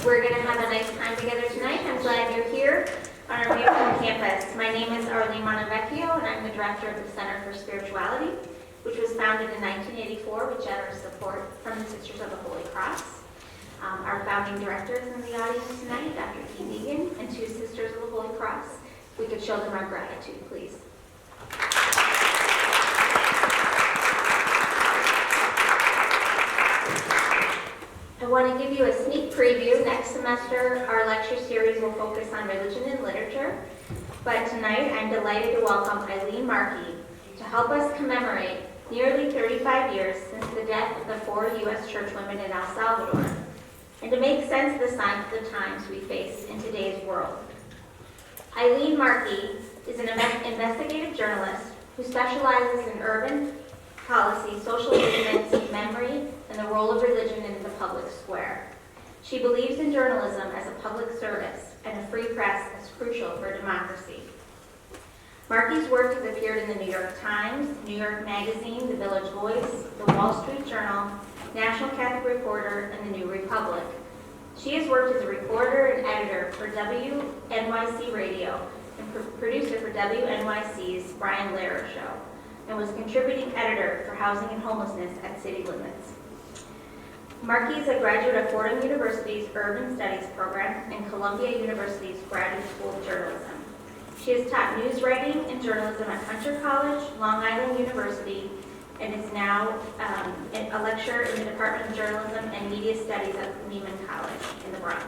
We're going to have a nice time together tonight. I'm glad you're here on our beautiful campus. My name is Eileen Markey, and I'm the director of the Center for Spirituality, which was founded in 1984 with generous support from the Sisters of the Holy Cross. Our founding directors in the audience tonight, Dr. Keith Egan and two Sisters of the Holy Cross. If we could show them our gratitude, please. I want to give you a sneak preview. Next semester, our lecture series will focus on religion and literature. But tonight, I'm delighted to welcome Eileen Markey to help us commemorate nearly 35 years since the death of the 4 U.S. churchwomen in El Salvador, and to make sense of the signs of the times we face in today's world. Eileen Markey is an investigative journalist who specializes in urban policy, social movements, memory, and the role of religion in the public square. She believes in journalism as a public service and a free press as crucial for democracy. Markey's work has appeared in the New York Times, New York Magazine, The Village Voice, The Wall Street Journal, National Catholic Reporter, and The New Republic. She has worked as a reporter and editor for WNYC Radio and producer for WNYC's Brian Lehrer Show, and was contributing editor for Housing and Homelessness at City Limits. Markey is a graduate of Fordham University's Urban Studies program and Columbia University's Graduate School of Journalism. She has taught news writing and journalism at Hunter College, Long Island University, and is now a lecturer in the Department of Journalism and Media Studies at Lehman College in the Bronx.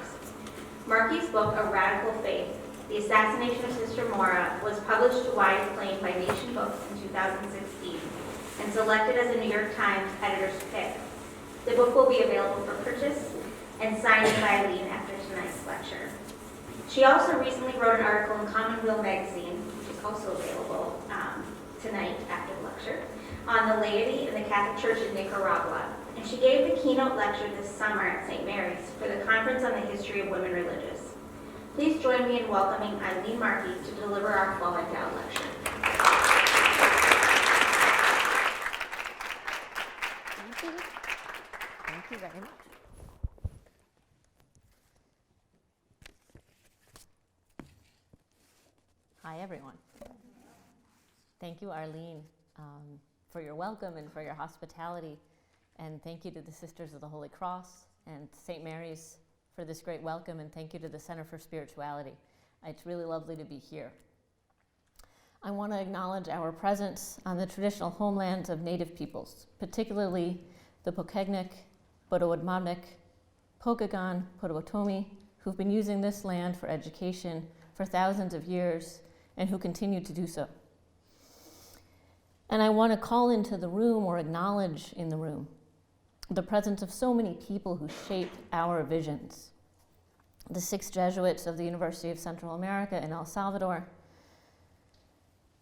Markey's book, A Radical Faith, The Assassination of Sister Maura, was published to wide acclaim by Nation Books in 2016 and selected as a New York Times editor's pick. The book will be available for purchase and signed by Eileen after tonight's lecture. She also recently wrote an article in Commonweal magazine, which is also available tonight after the lecture, on the laity in the Catholic Church in Nicaragua. And she gave the keynote lecture this summer at St. Mary's for the Conference on the History of Women Religious. Please join me in welcoming Eileen Markey to deliver our Fall Endowed lecture. Thank you. Thank you very much. Hi, everyone. Thank you, Arlene, for your welcome and for your hospitality. And thank you to the Sisters of the Holy Cross and St. Mary's for this great welcome. And thank you to the Center for Spirituality. It's really lovely to be here. I want to acknowledge our presence on the traditional homelands of Native peoples, particularly the Pocagnic, Bodowadmabnik, Pokagon, Potawatomi, who've been using this land for education for thousands of years and who continue to do so. And I want to call into the room or acknowledge in the room the presence of so many people who shape our visions. The 6 Jesuits of the University of Central America in El Salvador,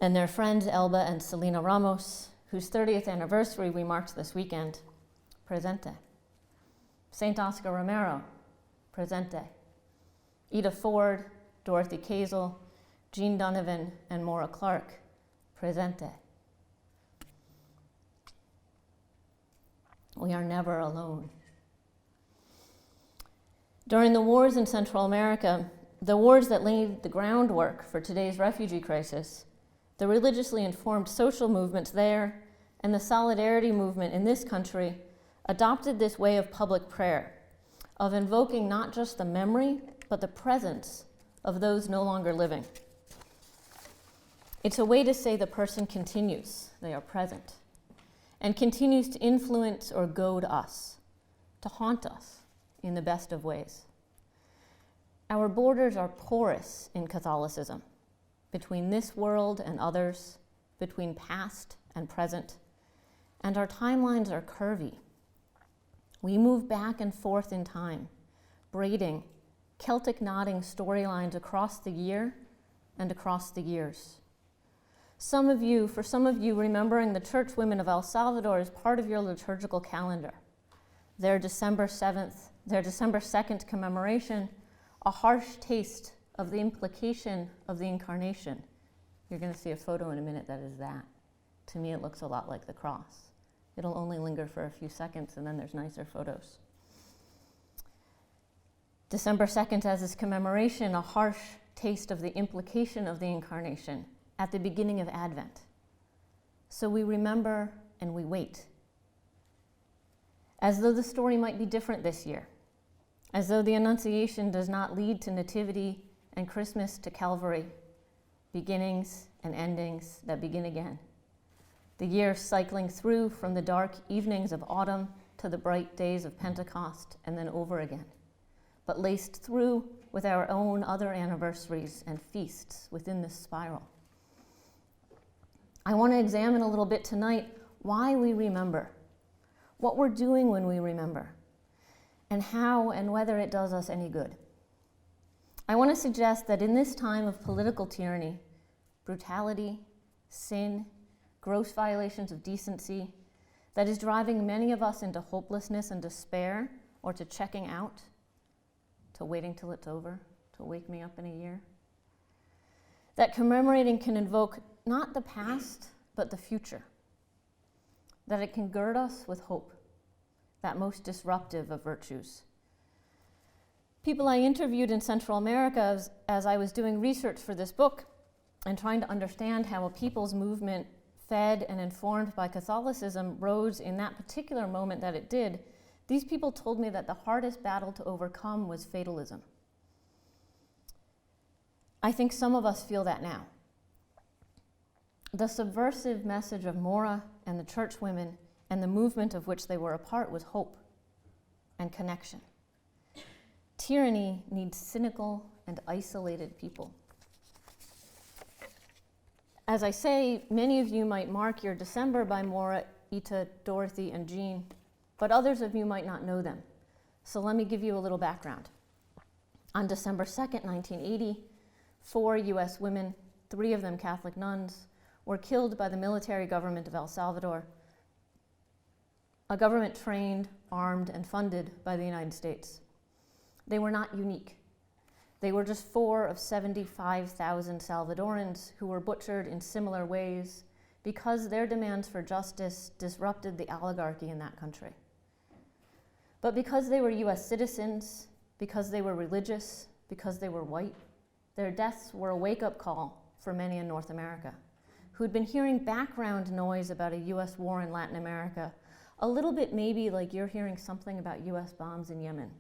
and their friends Elba and Selena Ramos, whose 30th anniversary we marked this weekend, presente. St. Oscar Romero, presente. Ida Ford, Dorothy Kazel, Jean Donovan, and Maura Clarke, presente. We are never alone. During the wars in Central America, the wars that laid the groundwork for today's refugee crisis, the religiously informed social movements there and the solidarity movement in this country adopted this way of public prayer, of invoking not just the memory, but the presence of those no longer living. It's a way to say the person continues, they are present, and continues to influence or goad us, to haunt us in the best of ways. Our borders are porous in Catholicism, between this world and others, between past and present, and our timelines are curvy. We move back and forth in time, braiding, Celtic knotting storylines across the year and across the years. For some of you, remembering the Churchwomen of El Salvador is part of your liturgical calendar. Their December 2nd commemoration, a harsh taste of the implication of the incarnation. You're going to see a photo in a minute that is that. To me, it looks a lot like the cross. It'll only linger for a few seconds, and then there's nicer photos. December 2nd, as this commemoration, a harsh taste of the implication of the incarnation at the beginning of Advent. So we remember and we wait, as though the story might be different this year, as though the Annunciation does not lead to Nativity and Christmas to Calvary, beginnings and endings that begin again. The year cycling through from the dark evenings of autumn to the bright days of Pentecost and then over again, but laced through with our own other anniversaries and feasts within this spiral. I want to examine a little bit tonight why we remember, what we're doing when we remember, and how and whether it does us any good. I want to suggest that in this time of political tyranny, brutality, sin, gross violations of decency, that is driving many of us into hopelessness and despair, or to checking out, to waiting till it's over, to wake me up in a year, that commemorating can invoke not the past, but the future, that it can gird us with hope, that most disruptive of virtues. People I interviewed in Central America as I was doing research for this book and trying to understand how a people's movement fed and informed by Catholicism rose in that particular moment that it did, these people told me that the hardest battle to overcome was fatalism. I think some of us feel that now. The subversive message of Maura and the Churchwomen and the movement of which they were a part was hope and connection. Tyranny needs cynical and isolated people. As I say, many of you might mark your December by Maura, Ita, Dorothy, and Jean, but others of you might not know them. So let me give you a little background. On December 2nd, 1980, 4 U.S. women, 3 of them Catholic nuns, were killed by the military government of El Salvador, a government trained, armed, and funded by the United States. They were not unique. They were just 4 of 75,000 Salvadorans who were butchered in similar ways because their demands for justice disrupted the oligarchy in that country. But because they were US citizens, because they were religious, because they were white, their deaths were a wake-up call for many in North America, who'd been hearing background noise about a US war in Latin America, a little bit maybe like you're hearing something about US bombs in Yemen.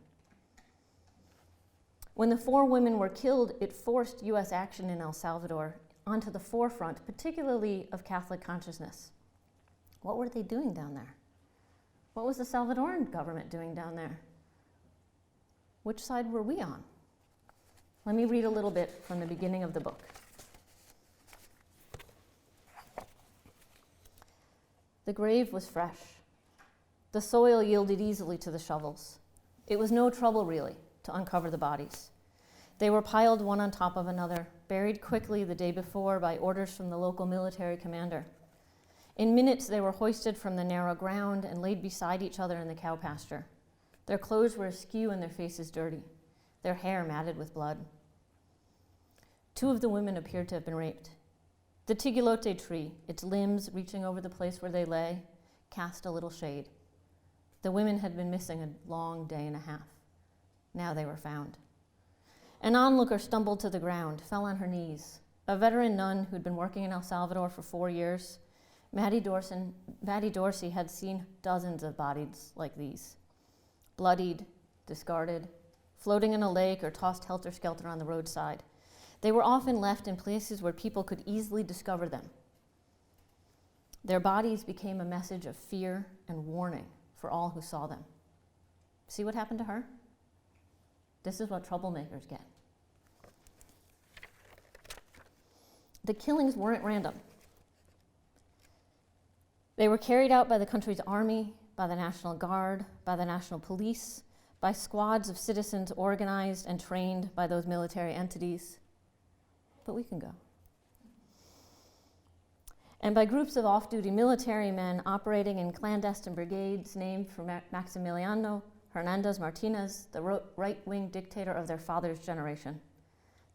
When the 4 women were killed, it forced US action in El Salvador onto the forefront, particularly of Catholic consciousness. What were they doing down there? What was the Salvadoran government doing down there? Which side were we on? Let me read a little bit from the beginning of the book. The grave was fresh. The soil yielded easily to the shovels. It was no trouble, really, to uncover the bodies. They were piled one on top of another, buried quickly the day before by orders from the local military commander. In minutes, they were hoisted from the narrow ground and laid beside each other in the cow pasture. Their clothes were askew and their faces dirty, their hair matted with blood. 2 of the women appeared to have been raped. The tiguelote tree, its limbs reaching over the place where they lay, cast a little shade. The women had been missing a long day and a half. Now they were found. An onlooker stumbled to the ground, fell on her knees. A veteran nun who'd been working in El Salvador for 4 years, Maddie Dorsey had seen dozens of bodies like these, bloodied, discarded, floating in a lake or tossed helter-skelter on the roadside. They were often left in places where people could easily discover them. Their bodies became a message of fear and warning for all who saw them. See what happened to her? This is what troublemakers get. The killings weren't random. They were carried out by the country's army, by the National Guard, by the National Police, by squads of citizens organized and trained by those military entities. But we can go. And by groups of off-duty military men operating in clandestine brigades named for Maximiliano Hernandez Martinez, the right-wing dictator of their father's generation.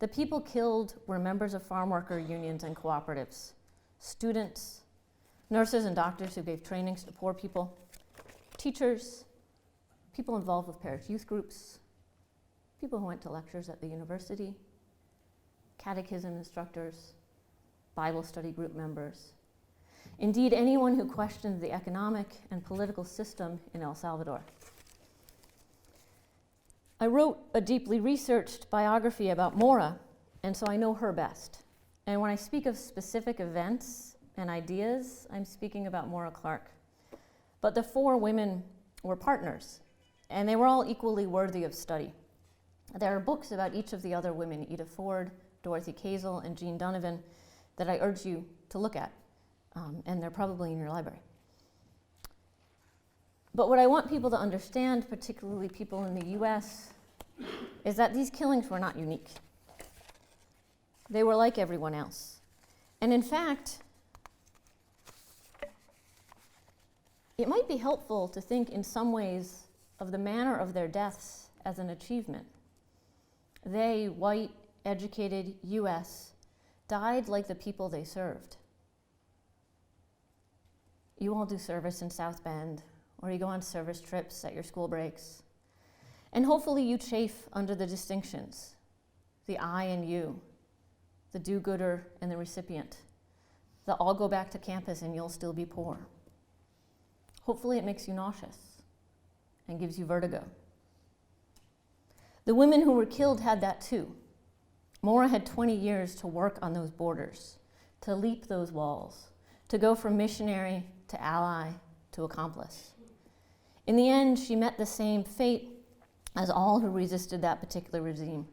The people killed were members of farm worker unions and cooperatives, students, nurses and doctors who gave trainings to poor people, teachers, people involved with parish youth groups, people who went to lectures at the university, catechism instructors, Bible study group members. Indeed, anyone who questioned the economic and political system in El Salvador. I wrote a deeply researched biography about Maura, and so I know her best. And when I speak of specific events and ideas, I'm speaking about Maura Clarke. But the four women were partners, and they were all equally worthy of study. There are books about each of the other women, Ida Ford, Dorothy Kazel, and Jean Donovan, that I urge you to look at, and they're probably in your library. But what I want people to understand, particularly people in the US, is that these killings were not unique. They were like everyone else. And in fact, it might be helpful to think in some ways of the manner of their deaths as an achievement. They, white, educated, US, died like the people they served. You all do service in South Bend, or you go on service trips at your school breaks. And hopefully you chafe under the distinctions, the I and you, the do-gooder and the recipient, the I'll go back to campus and you'll still be poor. Hopefully it makes you nauseous and gives you vertigo. The women who were killed had that too. Maura had 20 years to work on those borders, to leap those walls, to go from missionary to ally to accomplice. In the end, she met the same fate as all who resisted that particular regime,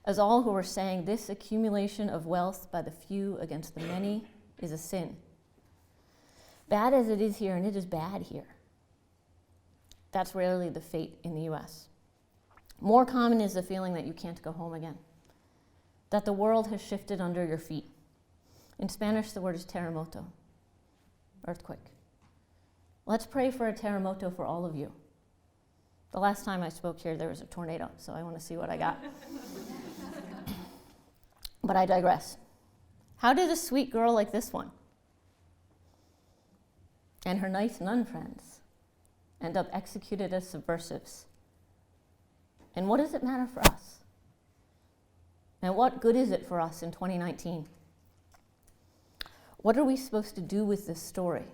as all who were saying this accumulation of wealth by the few against the many is a sin. Bad as it is here, and it is bad here. That's rarely the fate in the US. More common is the feeling that you can't go home again, that the world has shifted under your feet. In Spanish, the word is terremoto, earthquake. Let's pray for a terremoto for all of you. The last time I spoke here, there was a tornado, so I want to see what I got. But I digress. How did a sweet girl like this one and her nice nun friends end up executed as subversives? And what does it matter for us? And what good is it for us in 2019? What are we supposed to do with this story?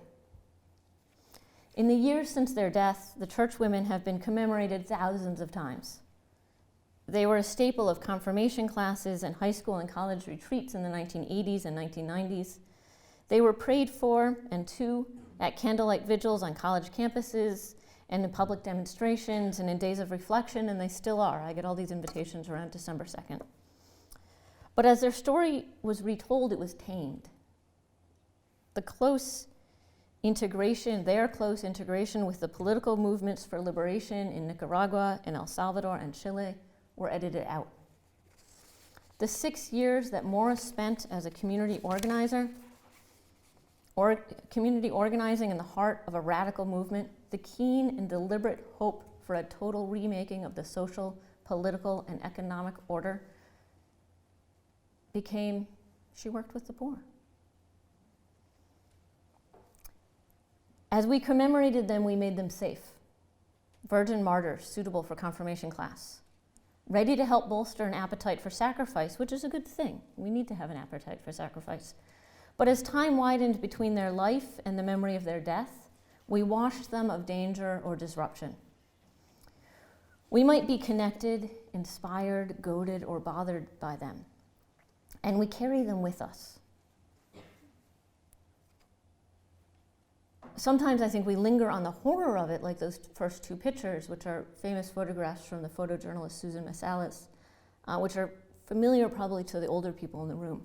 In the years since their death, the Churchwomen have been commemorated thousands of times. They were a staple of confirmation classes and high school and college retreats in the 1980s and 1990s. They were prayed for and to at candlelight vigils on college campuses and in public demonstrations and in days of reflection, and they still are. I get all these invitations around December 2nd. But as their story was retold, it was tamed. Their close integration with the political movements for liberation in Nicaragua and El Salvador and Chile were edited out. The 6 years that Maura spent as a community organizer, or community organizing in the heart of a radical movement, the keen and deliberate hope for a total remaking of the social, political, and economic order became, she worked with the poor. As we commemorated them, we made them safe, virgin martyrs suitable for confirmation class, ready to help bolster an appetite for sacrifice, which is a good thing. We need to have an appetite for sacrifice. But as time widened between their life and the memory of their death, we washed them of danger or disruption. We might be connected, inspired, goaded, or bothered by them, and we carry them with us. Sometimes I think we linger on the horror of it, like those first two pictures, which are famous photographs from the photojournalist Susan Massalas, which are familiar probably to the older people in the room.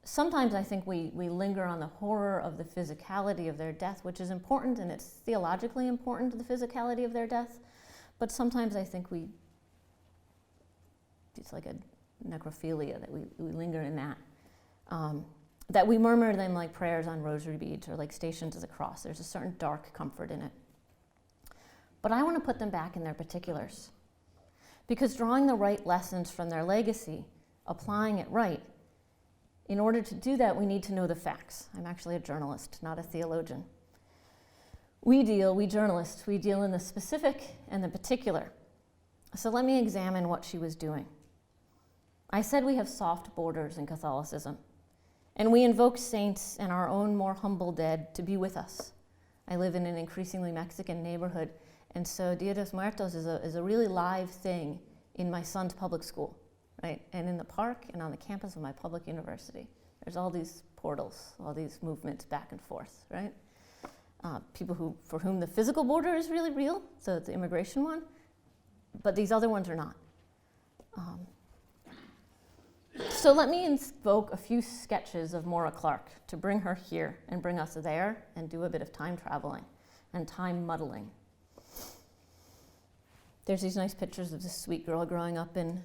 Sometimes I think we linger on the horror of the physicality of their death, which is important, and it's theologically important, the physicality of their death. But sometimes I think it's like a necrophilia, that we linger in that. That we murmur them like prayers on rosary beads or like stations of the cross. There's a certain dark comfort in it. But I want to put them back in their particulars. Because drawing the right lessons from their legacy, applying it right, in order to do that, we need to know the facts. I'm actually a journalist, not a theologian. We journalists, we deal in the specific and the particular. So let me examine what she was doing. I said we have soft borders in Catholicism, and we invoke saints and our own more humble dead to be with us. I live in an increasingly Mexican neighborhood, and so Dia de los Muertos is a really live thing in my son's public school, right? And in the park and on the campus of my public university. There's all these portals, all these movements back and forth, right? People for whom the physical border is really real, so the immigration one, but these other ones are not. So let me invoke a few sketches of Maura Clarke to bring her here and bring us there and do a bit of time traveling and time muddling. There's these nice pictures of this sweet girl growing up in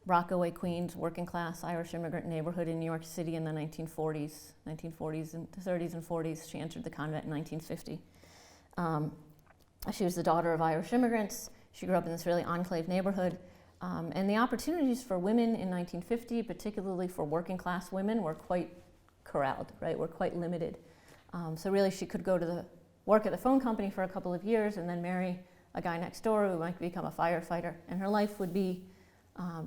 Rockaway, Queens, working class Irish immigrant neighborhood in New York City in the 1940s and 30s and 40s. She entered the convent in 1950. She was the daughter of Irish immigrants. She grew up in this really enclave neighborhood. And the opportunities for women in 1950, particularly for working class women, were quite corralled, right? Were quite limited. So really she could go to work at the phone company for a couple of years and then marry a guy next door who might become a firefighter. And her life would be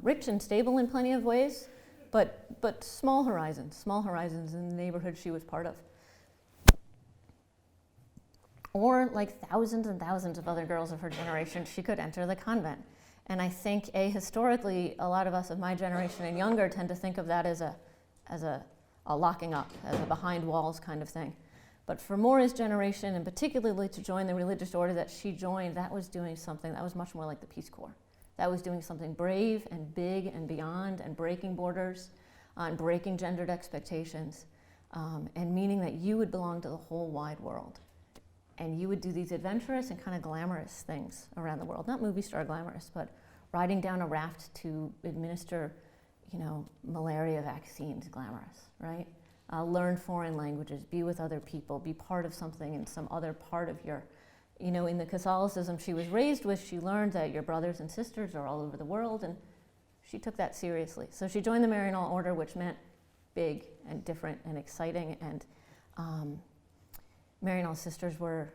rich and stable in plenty of ways, but small horizons in the neighborhood she was part of. Or like thousands and thousands of other girls of her generation, she could enter the convent. And I think, historically, a lot of us of my generation and younger tend to think of that as a locking up, as a behind walls kind of thing. But for Maura's generation, and particularly to join the religious order that she joined, that was doing something that was much more like the Peace Corps. That was doing something brave and big and beyond and breaking borders and breaking gendered expectations and meaning that you would belong to the whole wide world. And you would do these adventurous and kind of glamorous things around the world. Not movie star glamorous, but riding down a raft to administer, malaria vaccines, glamorous, right? Learn foreign languages, be with other people, be part of something in some other part of your, in the Catholicism she was raised with, she learned that your brothers and sisters are all over the world, and she took that seriously. So she joined the Maryknoll Order, which meant big and different and exciting, and Maryknoll sisters were,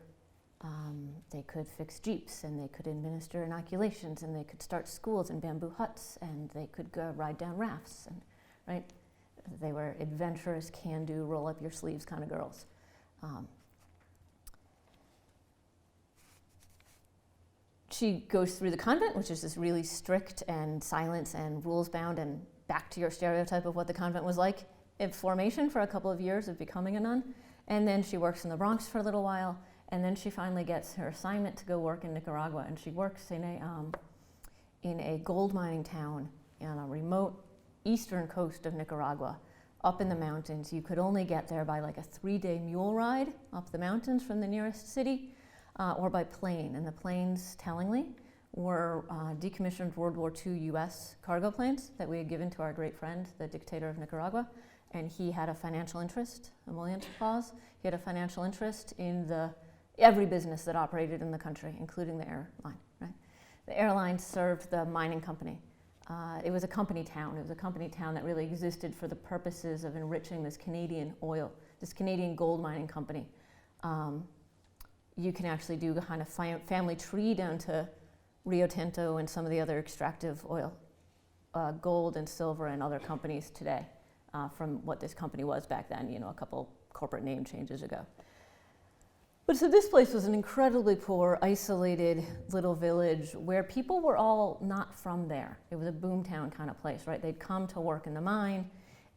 they could fix jeeps, and they could administer inoculations, and they could start schools in bamboo huts, and they could go ride down rafts, and right? They were adventurous, can-do, roll-up-your-sleeves kind of girls. She goes through the convent, which is this really strict and silent and rules-bound and back to your stereotype of what the convent was like in formation for a couple of years of becoming a nun. And then she works in the Bronx for a little while, and then she finally gets her assignment to go work in Nicaragua, and she works in a gold mining town on a remote eastern coast of Nicaragua, up in the mountains. You could only get there by like a 3-day mule ride up the mountains from the nearest city, or by plane. And the planes, tellingly, were decommissioned World War II U.S. cargo planes that we had given to our great friend, the dictator of Nicaragua. And he had a financial interest, emollient clause. He had a financial interest in every business that operated in the country, including the airline, right? The airline served the mining company. It was a company town. It was a company town that really existed for the purposes of enriching this Canadian oil, this Canadian gold mining company. You can actually do a kind of family tree down to Rio Tinto and some of the other extractive oil, gold and silver and other companies today. From what this company was back then, a couple corporate name changes ago. But so this place was an incredibly poor, isolated little village where people were all not from there. It was a boomtown kind of place, right? They'd come to work in the mine,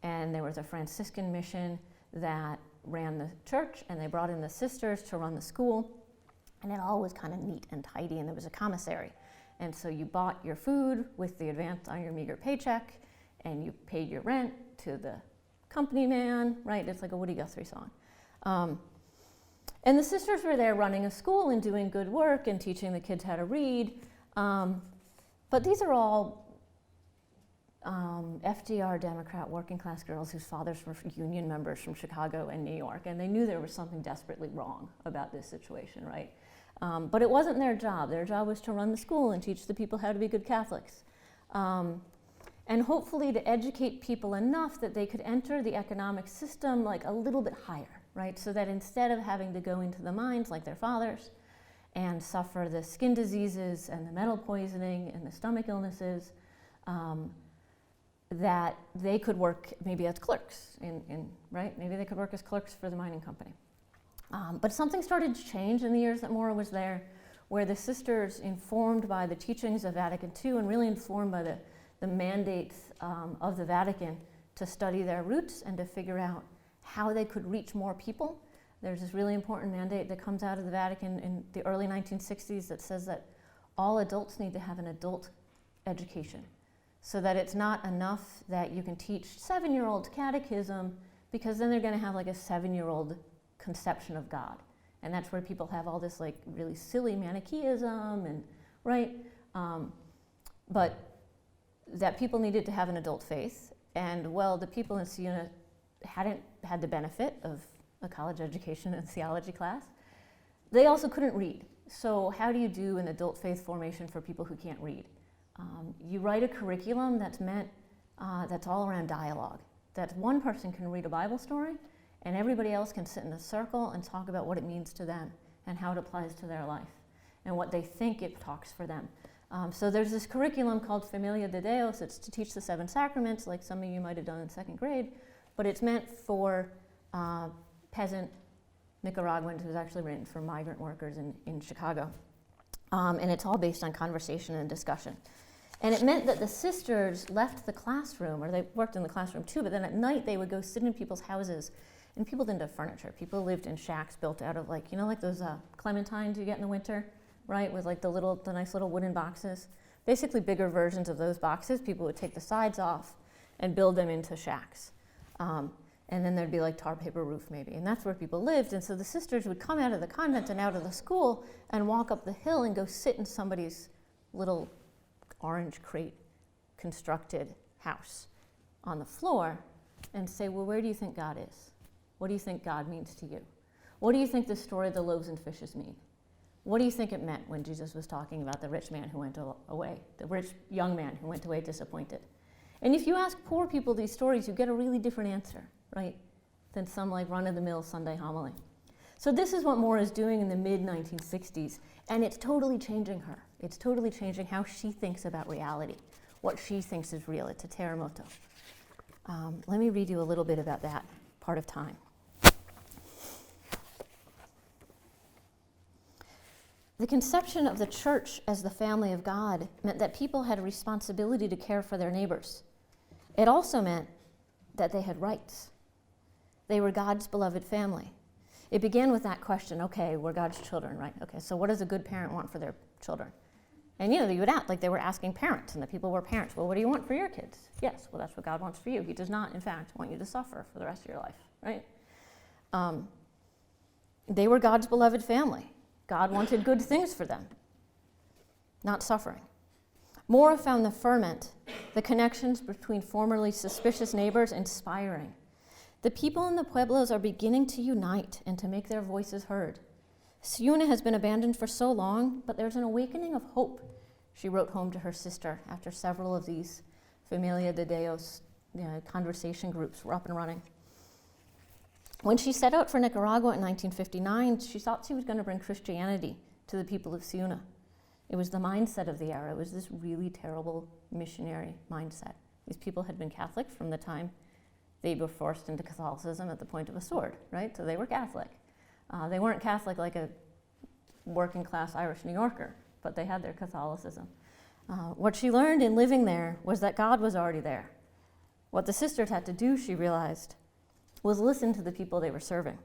and there was a Franciscan mission that ran the church, and they brought in the sisters to run the school, and it all was kind of neat and tidy, and there was a commissary. And so you bought your food with the advance on your meager paycheck, and you paid your rent to the company man, right? It's like a Woody Guthrie song. And the sisters were there running a school and doing good work and teaching the kids how to read. But these are all FDR Democrat working class girls whose fathers were union members from Chicago and New York, and they knew there was something desperately wrong about this situation, right? But it wasn't their job. Their job was to run the school and teach the people how to be good Catholics. And hopefully to educate people enough that they could enter the economic system like a little bit higher, right? So that instead of having to go into the mines like their fathers and suffer the skin diseases and the metal poisoning and the stomach illnesses, that they could work maybe as clerks, right? Maybe they could work as clerks for the mining company. But something started to change in the years that Maura was there, where the sisters, informed by the teachings of Vatican II and really informed by the mandates of the Vatican to study their roots and to figure out how they could reach more people. There's this really important mandate that comes out of the Vatican in the early 1960s that says that all adults need to have an adult education, so that it's not enough that you can teach 7-year-olds catechism, because then they're going to have like a 7-year-old conception of God. And that's where people have all this like really silly Manichaeism and, right? But that people needed to have an adult faith. And well, the people in Siuna hadn't had the benefit of a college education and theology class. They also couldn't read. So how do you do an adult faith formation for people who can't read? You write a curriculum that's all around dialogue. That one person can read a Bible story and everybody else can sit in a circle and talk about what it means to them and how it applies to their life and what they think it talks for them. So there's this curriculum called Familia de Deus. It's to teach the 7 sacraments, like some of you might have done in 2nd grade, but it's meant for peasant Nicaraguans. It was actually written for migrant workers in Chicago. And it's all based on conversation and discussion. And it meant that the sisters left the classroom, or they worked in the classroom too, but then at night they would go sit in people's houses. And people didn't have furniture. People lived in shacks built out of like those clementines you get in the winter, right? With like the nice little wooden boxes. Basically bigger versions of those boxes. People would take the sides off and build them into shacks. And then there'd be like tar paper roof maybe. And that's where people lived. And so the sisters would come out of the convent and out of the school and walk up the hill and go sit in somebody's little orange crate constructed house on the floor and say, well, where do you think God is? What do you think God means to you? What do you think the story of the loaves and fishes mean? What do you think it meant when Jesus was talking about the rich man who went away, the rich young man who went away disappointed? And if you ask poor people these stories, you get a really different answer, right, than some like run-of-the-mill Sunday homily. So this is what Maura is doing in the mid-1960s, and it's totally changing her. It's totally changing how she thinks about reality, what she thinks is real. It's a terremoto. Let me read you a little bit about that part of time. The conception of the church as the family of God meant that people had a responsibility to care for their neighbors. It also meant that they had rights. They were God's beloved family. It began with that question, okay, we're God's children, right? Okay, so what does a good parent want for their children? And you would act like they were asking parents, and the people were parents. Well, what do you want for your kids? Yes, well, that's what God wants for you. He does not, in fact, want you to suffer for the rest of your life, right? They were God's beloved family. God wanted good things for them, not suffering. Maura found the ferment, the connections between formerly suspicious neighbors, inspiring. The people in the pueblos are beginning to unite and to make their voices heard. Siuna has been abandoned for so long, but there's an awakening of hope, she wrote home to her sister after several of these Familia de Deus conversation groups were up and running. When she set out for Nicaragua in 1959, she thought she was going to bring Christianity to the people of Siuna. It was the mindset of the era. It was this really terrible missionary mindset. These people had been Catholic from the time they were forced into Catholicism at the point of a sword, right? So they were Catholic. They weren't Catholic like a working class Irish New Yorker, but they had their Catholicism. What she learned in living there was that God was already there. What the sisters had to do, she realized, was listen to the people they were serving,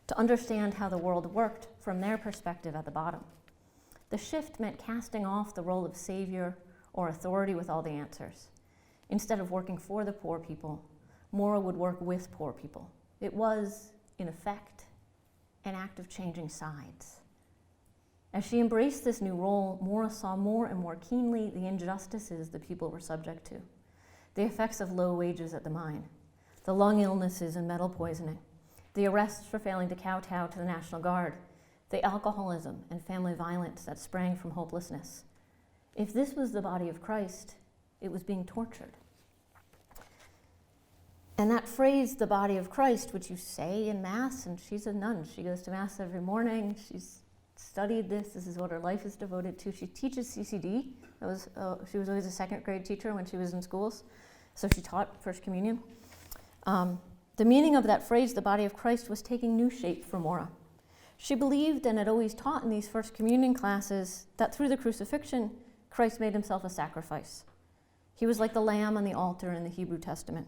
to understand how the world worked from their perspective at the bottom. The shift meant casting off the role of savior or authority with all the answers. Instead of working for the poor people, Maura would work with poor people. It was, in effect, an act of changing sides. As she embraced this new role, Maura saw more and more keenly the injustices the people were subject to, the effects of low wages at the mine, the lung illnesses and metal poisoning, the arrests for failing to kowtow to the National Guard, the alcoholism and family violence that sprang from hopelessness. If this was the body of Christ, it was being tortured. And that phrase, the body of Christ, which you say in Mass, and she's a nun, she goes to Mass every morning, she's studied this. This is what her life is devoted to. She teaches CCD. She was always a second grade teacher when she was in schools, so she taught First Communion. The meaning of that phrase, the body of Christ, was taking new shape for Maura. She believed and had always taught in these First Communion classes that through the crucifixion, Christ made himself a sacrifice. He was like the lamb on the altar in the Hebrew Testament,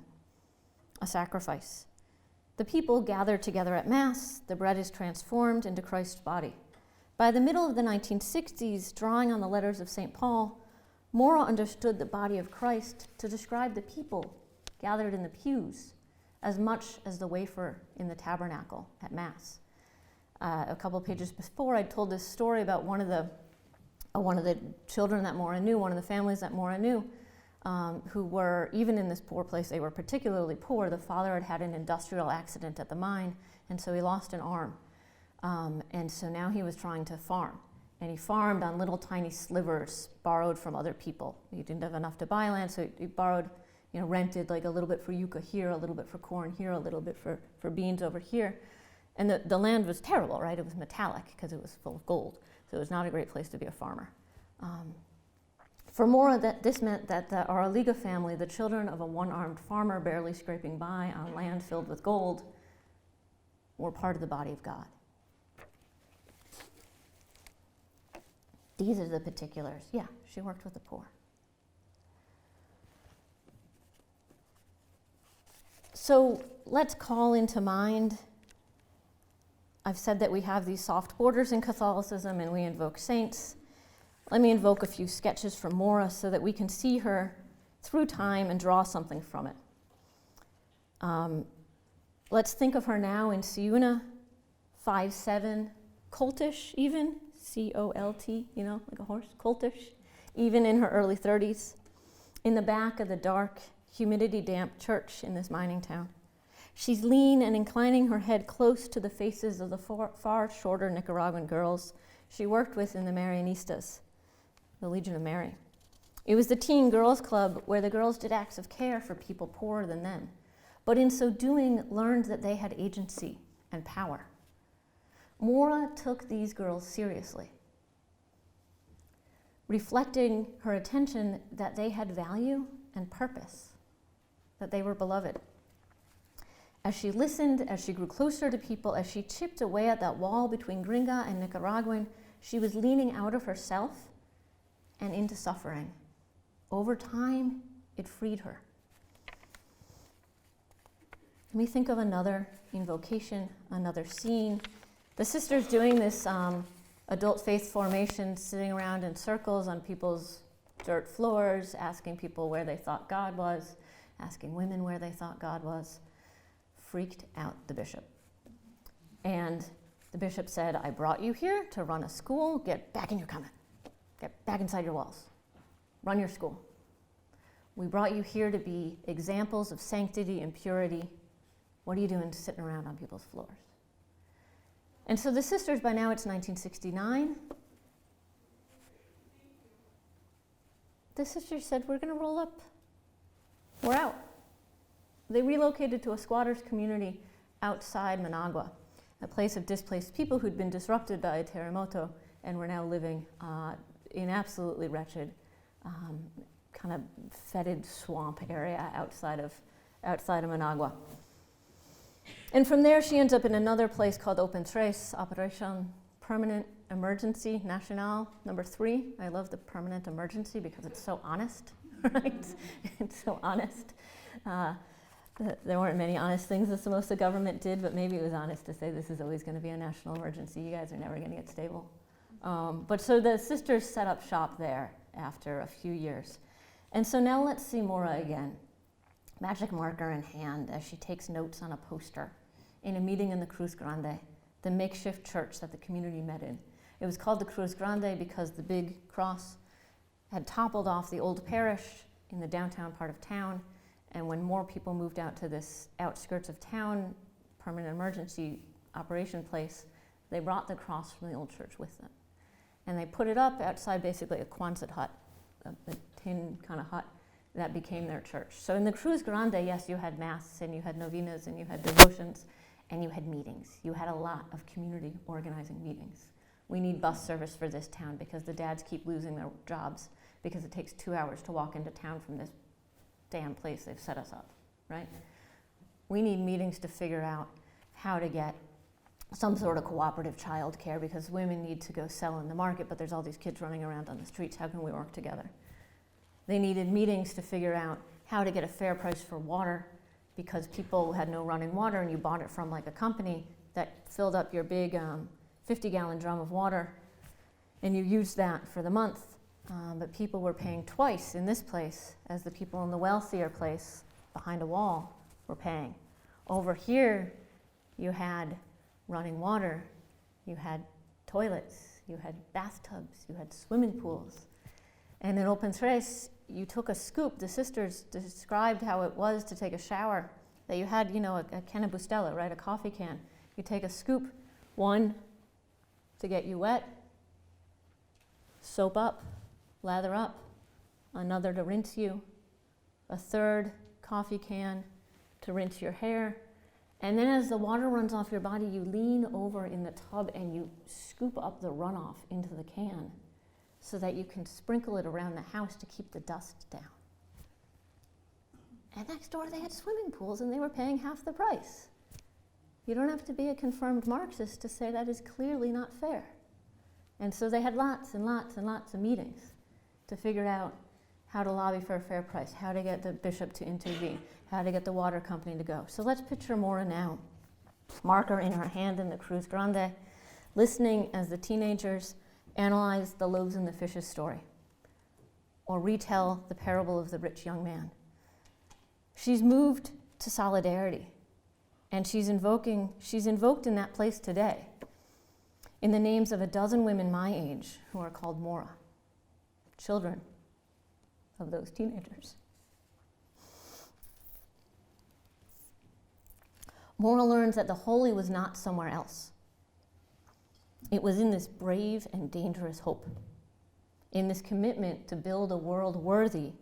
a sacrifice. The people gather together at Mass. The bread is transformed into Christ's body. By the middle of the 1960s, drawing on the letters of St. Paul, Maura understood the body of Christ to describe the people gathered in the pews as much as the wafer in the tabernacle at Mass. A couple pages before, I told this story about one of the children that Maura knew, one of the families that Maura knew, who were, even in this poor place, they were particularly poor. The father had had an industrial accident at the mine, and so he lost an arm. And so now he was trying to farm. And he farmed on little tiny slivers borrowed from other people. He didn't have enough to buy land, so he borrowed, rented like a little bit for yucca here, a little bit for corn here, a little bit for beans over here. And the land was terrible, right? It was metallic because it was full of gold. So it was not a great place to be a farmer. For Maura, this meant that the Araliga family, the children of a one-armed farmer barely scraping by on land filled with gold, were part of the body of God. These are the particulars. Yeah, she worked with the poor. So let's call into mind, I've said that we have these soft borders in Catholicism and we invoke saints. Let me invoke a few sketches from Maura so that we can see her through time and draw something from it. Let's think of her now in Ciuna, 5'7", coltish even, Colt, like a horse, coltish, even in her early 30s, in the back of the dark, humidity-damp church in this mining town. She's lean and inclining her head close to the faces of the far shorter Nicaraguan girls she worked with in the Marianistas, the Legion of Mary. It was the teen girls club where the girls did acts of care for people poorer than them, but in so doing learned that they had agency and power. Maura took these girls seriously, reflecting her attention that they had value and purpose, that they were beloved. As she listened, as she grew closer to people, as she chipped away at that wall between Gringa and Nicaraguan, she was leaning out of herself and into suffering. Over time, it freed her. Let me think of another invocation, another scene. The sisters doing this adult faith formation, sitting around in circles on people's dirt floors, asking people where they thought God was, asking women where they thought God was, freaked out the bishop. And the bishop said, I brought you here to run a school. Get back in your convent. Get back inside your walls. Run your school. We brought you here to be examples of sanctity and purity. What are you doing sitting around on people's floors? And so the sisters, by now it's 1969, the sisters said, we're going to roll up. We're out. They relocated to a squatters community outside Managua, a place of displaced people who'd been disrupted by a terremoto and were now living in absolutely wretched, kind of fetid swamp area outside of Managua. And from there, she ends up in another place called Open Tres, Operation Permanent Emergency Nacional, number 3. I love the permanent emergency because it's so honest, right? It's so honest. There weren't many honest things that most of the government did, but maybe it was honest to say this is always going to be a national emergency. You guys are never going to get stable. But so the sisters set up shop there after a few years. And so now let's see Maura again, magic marker in hand as she takes notes on a poster in a meeting in the Cruz Grande, the makeshift church that the community met in. It was called the Cruz Grande because the big cross had toppled off the old parish in the downtown part of town, and when more people moved out to this outskirts of town, permanent emergency operation place, they brought the cross from the old church with them. And they put it up outside basically a Quonset hut, a tin kind of hut, that became their church. So in the Cruz Grande, yes, you had mass and you had novenas and you had devotions and you had meetings. You had a lot of community organizing meetings We need bus service for this town because the dads keep losing their jobs because it takes 2 hours to walk into town from this damn place they've set us up, right? We need meetings to figure out how to get some sort of cooperative child care because women need to go sell in the market, but there's all these kids running around on the streets. How can we work together? They needed meetings to figure out how to get a fair price for water because people had no running water and you bought it from like a company that filled up your big 50-gallon drum of water and you used that for the month. But people were paying twice in this place as the people in the wealthier place behind a wall were paying. Over here, you had running water, you had toilets, you had bathtubs, you had swimming pools. And in Open Tres, you took a scoop. The sisters described how it was to take a shower, that you had, a can of Bustelo, right, a coffee can. You take a scoop, one to get you wet, soap up, lather up, another to rinse you, a third coffee can to rinse your hair. And then as the water runs off your body, you lean over in the tub and you scoop up the runoff into the can so that you can sprinkle it around the house to keep the dust down. And next door they had swimming pools and they were paying half the price. You don't have to be a confirmed Marxist to say that is clearly not fair. And so they had lots and lots and lots of meetings to figure out how to lobby for a fair price, how to get the bishop to intervene, how to get the water company to go. So let's picture Maura now, marker in her hand in the Cruz Grande, listening as the teenagers analyze the loaves and the fishes story, or retell the parable of the rich young man. She's moved to solidarity, and she's invoked in that place today in the names of a dozen women my age who are called Maura, children of those teenagers. Maura learns that the holy was not somewhere else. It was in this brave and dangerous hope, in this commitment to build a world worthy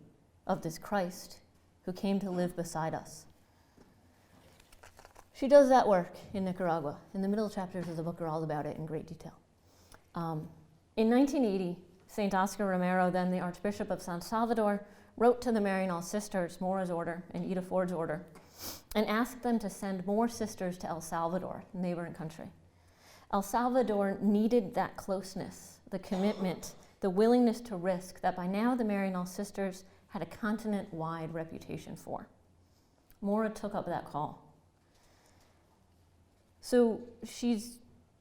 of this Christ who came to live beside us. She does that work in Nicaragua, and the middle chapters of the book are all about it in great detail. In 1980, St. Oscar Romero, then the Archbishop of San Salvador, wrote to the Marianal sisters, Maura's order and Ida Ford's order, and asked them to send more sisters to El Salvador, the neighboring country. El Salvador needed that closeness, the commitment, the willingness to risk that by now the Marianal sisters had a continent-wide reputation for. Maura took up that call. So she's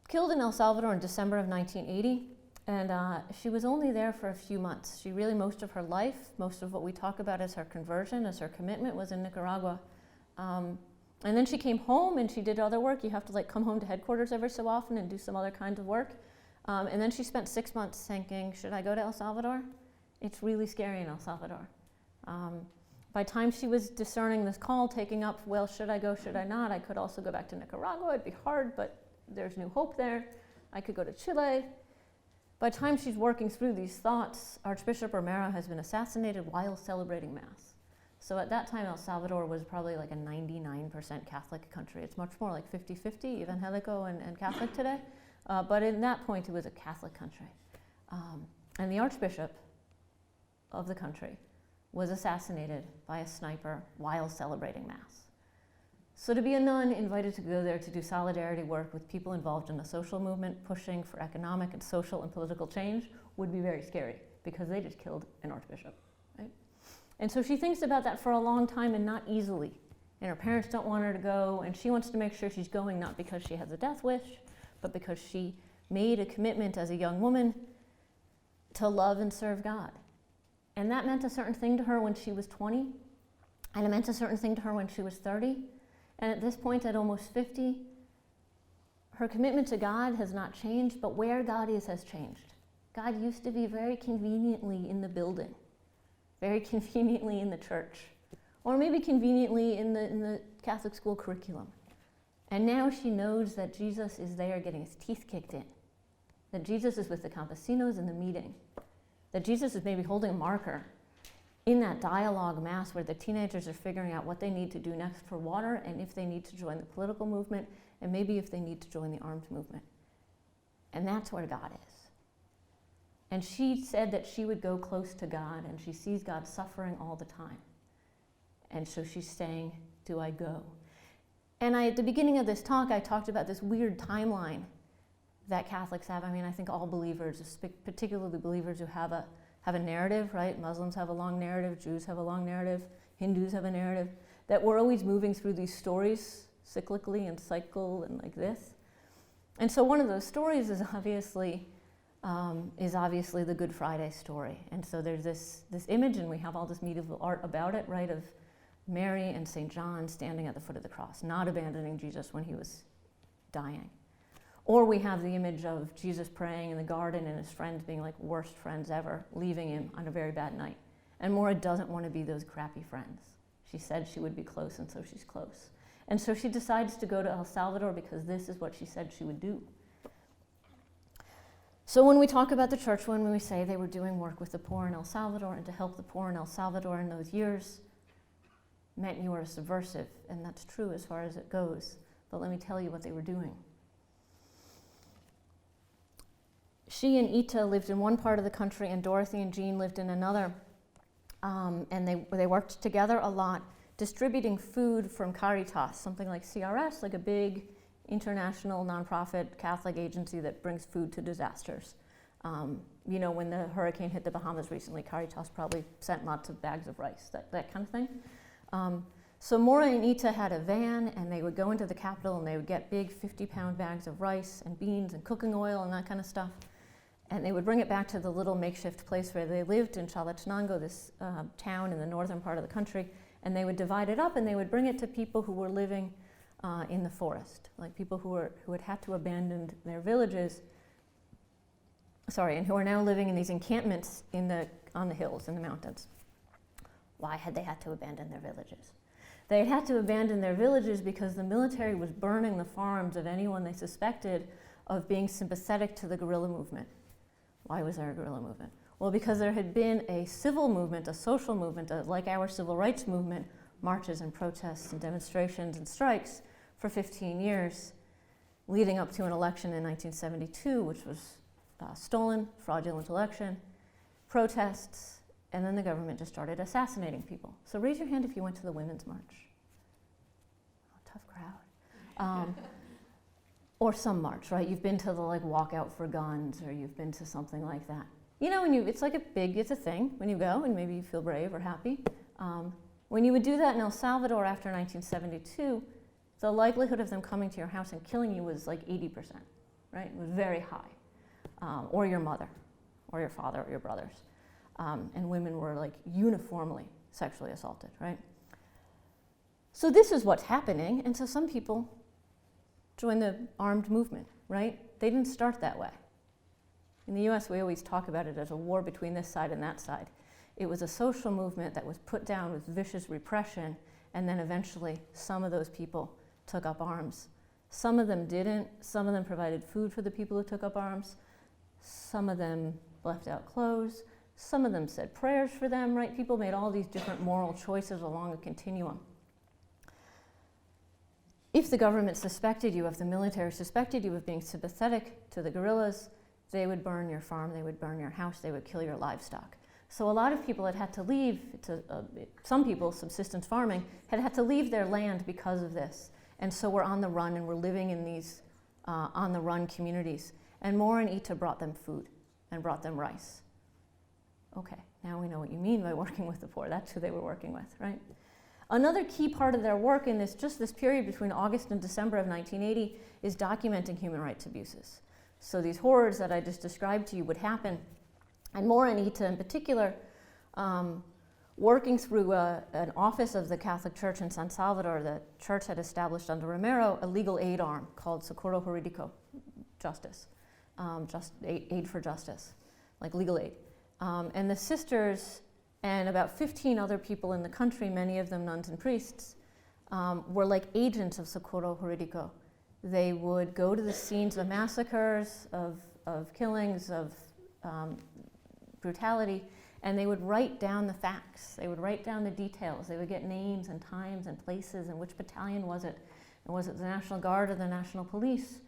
killed in El Salvador in December of 1980, and she was only there for a few months. She really, most of her life, most of what we talk about as her conversion, as her commitment, was in Nicaragua. And then she came home and she did other work. You have to come home to headquarters every so often and do some other kinds of work. And then she spent 6 months thinking, should I go to El Salvador? It's really scary in El Salvador. By the time she was discerning this call, taking up, well, should I go, should I not? I could also go back to Nicaragua. It'd be hard, but there's new hope there. I could go to Chile. By the time she's working through these thoughts, Archbishop Romero has been assassinated while celebrating Mass. So at that time, El Salvador was probably like a 99% Catholic country. It's much more like 50-50, evangelical and Catholic today. But in that point, it was a Catholic country. And the Archbishop of the country was assassinated by a sniper while celebrating Mass. So to be a nun invited to go there to do solidarity work with people involved in the social movement, pushing for economic and social and political change, would be very scary because they just killed an archbishop, right? And so she thinks about that for a long time and not easily. And her parents don't want her to go, and she wants to make sure she's going not because she has a death wish, but because she made a commitment as a young woman to love and serve God. And that meant a certain thing to her when she was 20, and it meant a certain thing to her when she was 30. And at this point, at almost 50, her commitment to God has not changed, but where God is has changed. God used to be very conveniently in the building, very conveniently in the church, or maybe conveniently in the Catholic school curriculum. And now she knows that Jesus is there getting his teeth kicked in, that Jesus is with the campesinos in the meeting, that Jesus is maybe holding a marker in that dialogue Mass where the teenagers are figuring out what they need to do next for water and if they need to join the political movement and maybe if they need to join the armed movement. And that's where God is. And she said that she would go close to God, and she sees God suffering all the time. And so she's saying, do I go? And at the beginning of this talk, I talked about this weird timeline that Catholics have. I mean, I think all believers, particularly believers who have a narrative, right? Muslims have a long narrative, Jews have a long narrative, Hindus have a narrative, that we're always moving through these stories cyclically and cycle and like this. And so one of those stories is obviously the Good Friday story. And so there's this image, and we have all this medieval art about it, right, of Mary and St. John standing at the foot of the cross, not abandoning Jesus when he was dying. Or we have the image of Jesus praying in the garden and his friends being like worst friends ever, leaving him on a very bad night. And Maura doesn't want to be those crappy friends. She said she would be close, and so she's close. And so she decides to go to El Salvador because this is what she said she would do. So when we talk about the Churchwomen, when we say they were doing work with the poor in El Salvador, and to help the poor in El Salvador in those years meant you were a subversive, and that's true as far as it goes. But let me tell you what they were doing. She and Ita lived in one part of the country, and Dorothy and Jean lived in another. And they worked together a lot, distributing food from Caritas, something like CRS, like a big international nonprofit Catholic agency that brings food to disasters. You know, when the hurricane hit the Bahamas recently, Caritas probably sent lots of bags of rice, that kind of thing. So Maura and Ita had a van, and they would go into the capital, and they would get big 50-pound bags of rice and beans and cooking oil and that kind of stuff. And they would bring it back to the little makeshift place where they lived in Chalatenango, this town in the northern part of the country, and they would divide it up, and they would bring it to people who were living in the forest, like people who had had to abandon their villages, and who are now living in these encampments on the hills, in the mountains. Why had they had to abandon their villages? They had to abandon their villages because the military was burning the farms of anyone they suspected of being sympathetic to the guerrilla movement. Why was there a guerrilla movement? Well, because there had been a civil movement, a social movement, like our civil rights movement, marches and protests and demonstrations and strikes for 15 years, leading up to an election in 1972, which was stolen, fraudulent election, protests, and then the government just started assassinating people. So raise your hand if you went to the Women's March. Oh, tough crowd. Or some march, right? You've been to the walkout for guns, or you've been to something like that. You know, it's a thing when you go, and maybe you feel brave or happy. When you would do that in El Salvador after 1972, the likelihood of them coming to your house and killing you was like 80%, right? It was very high. Or your mother, or your father, or your brothers. And women were like uniformly sexually assaulted, right? So this is what's happening, and so some people join the armed movement, right? They didn't start that way. In the US, we always talk about it as a war between this side and that side. It was a social movement that was put down with vicious repression, and then eventually some of those people took up arms. Some of them didn't. Some of them provided food for the people who took up arms. Some of them left out clothes. Some of them said prayers for them, right? People made all these different moral choices along a continuum. If the government suspected you, if the military suspected you of being sympathetic to the guerrillas, they would burn your farm, they would burn your house, they would kill your livestock. So a lot of people had to leave, some people, subsistence farming, had to leave their land because of this. And so we're on the run, and we're living in these on-the-run communities. And Maura and Ita brought them food and brought them rice. Okay, now we know what you mean by working with the poor. That's who they were working with, right? Another key part of their work in this period between August and December of 1980 is documenting human rights abuses. So these horrors that I just described to you would happen. And Maura and Ita in particular, working through an office of the Catholic Church in San Salvador, the church had established under Romero a legal aid arm called Socorro Jurídico, justice, aid for justice, like legal aid. And the sisters and about 15 other people in the country, many of them nuns and priests, were like agents of Socorro Jurídico. They would go to the scenes of massacres, of killings, of brutality, and they would write down the facts. They would write down the details. They would get names and times and places and which battalion was it, and was it the National Guard or the National Police?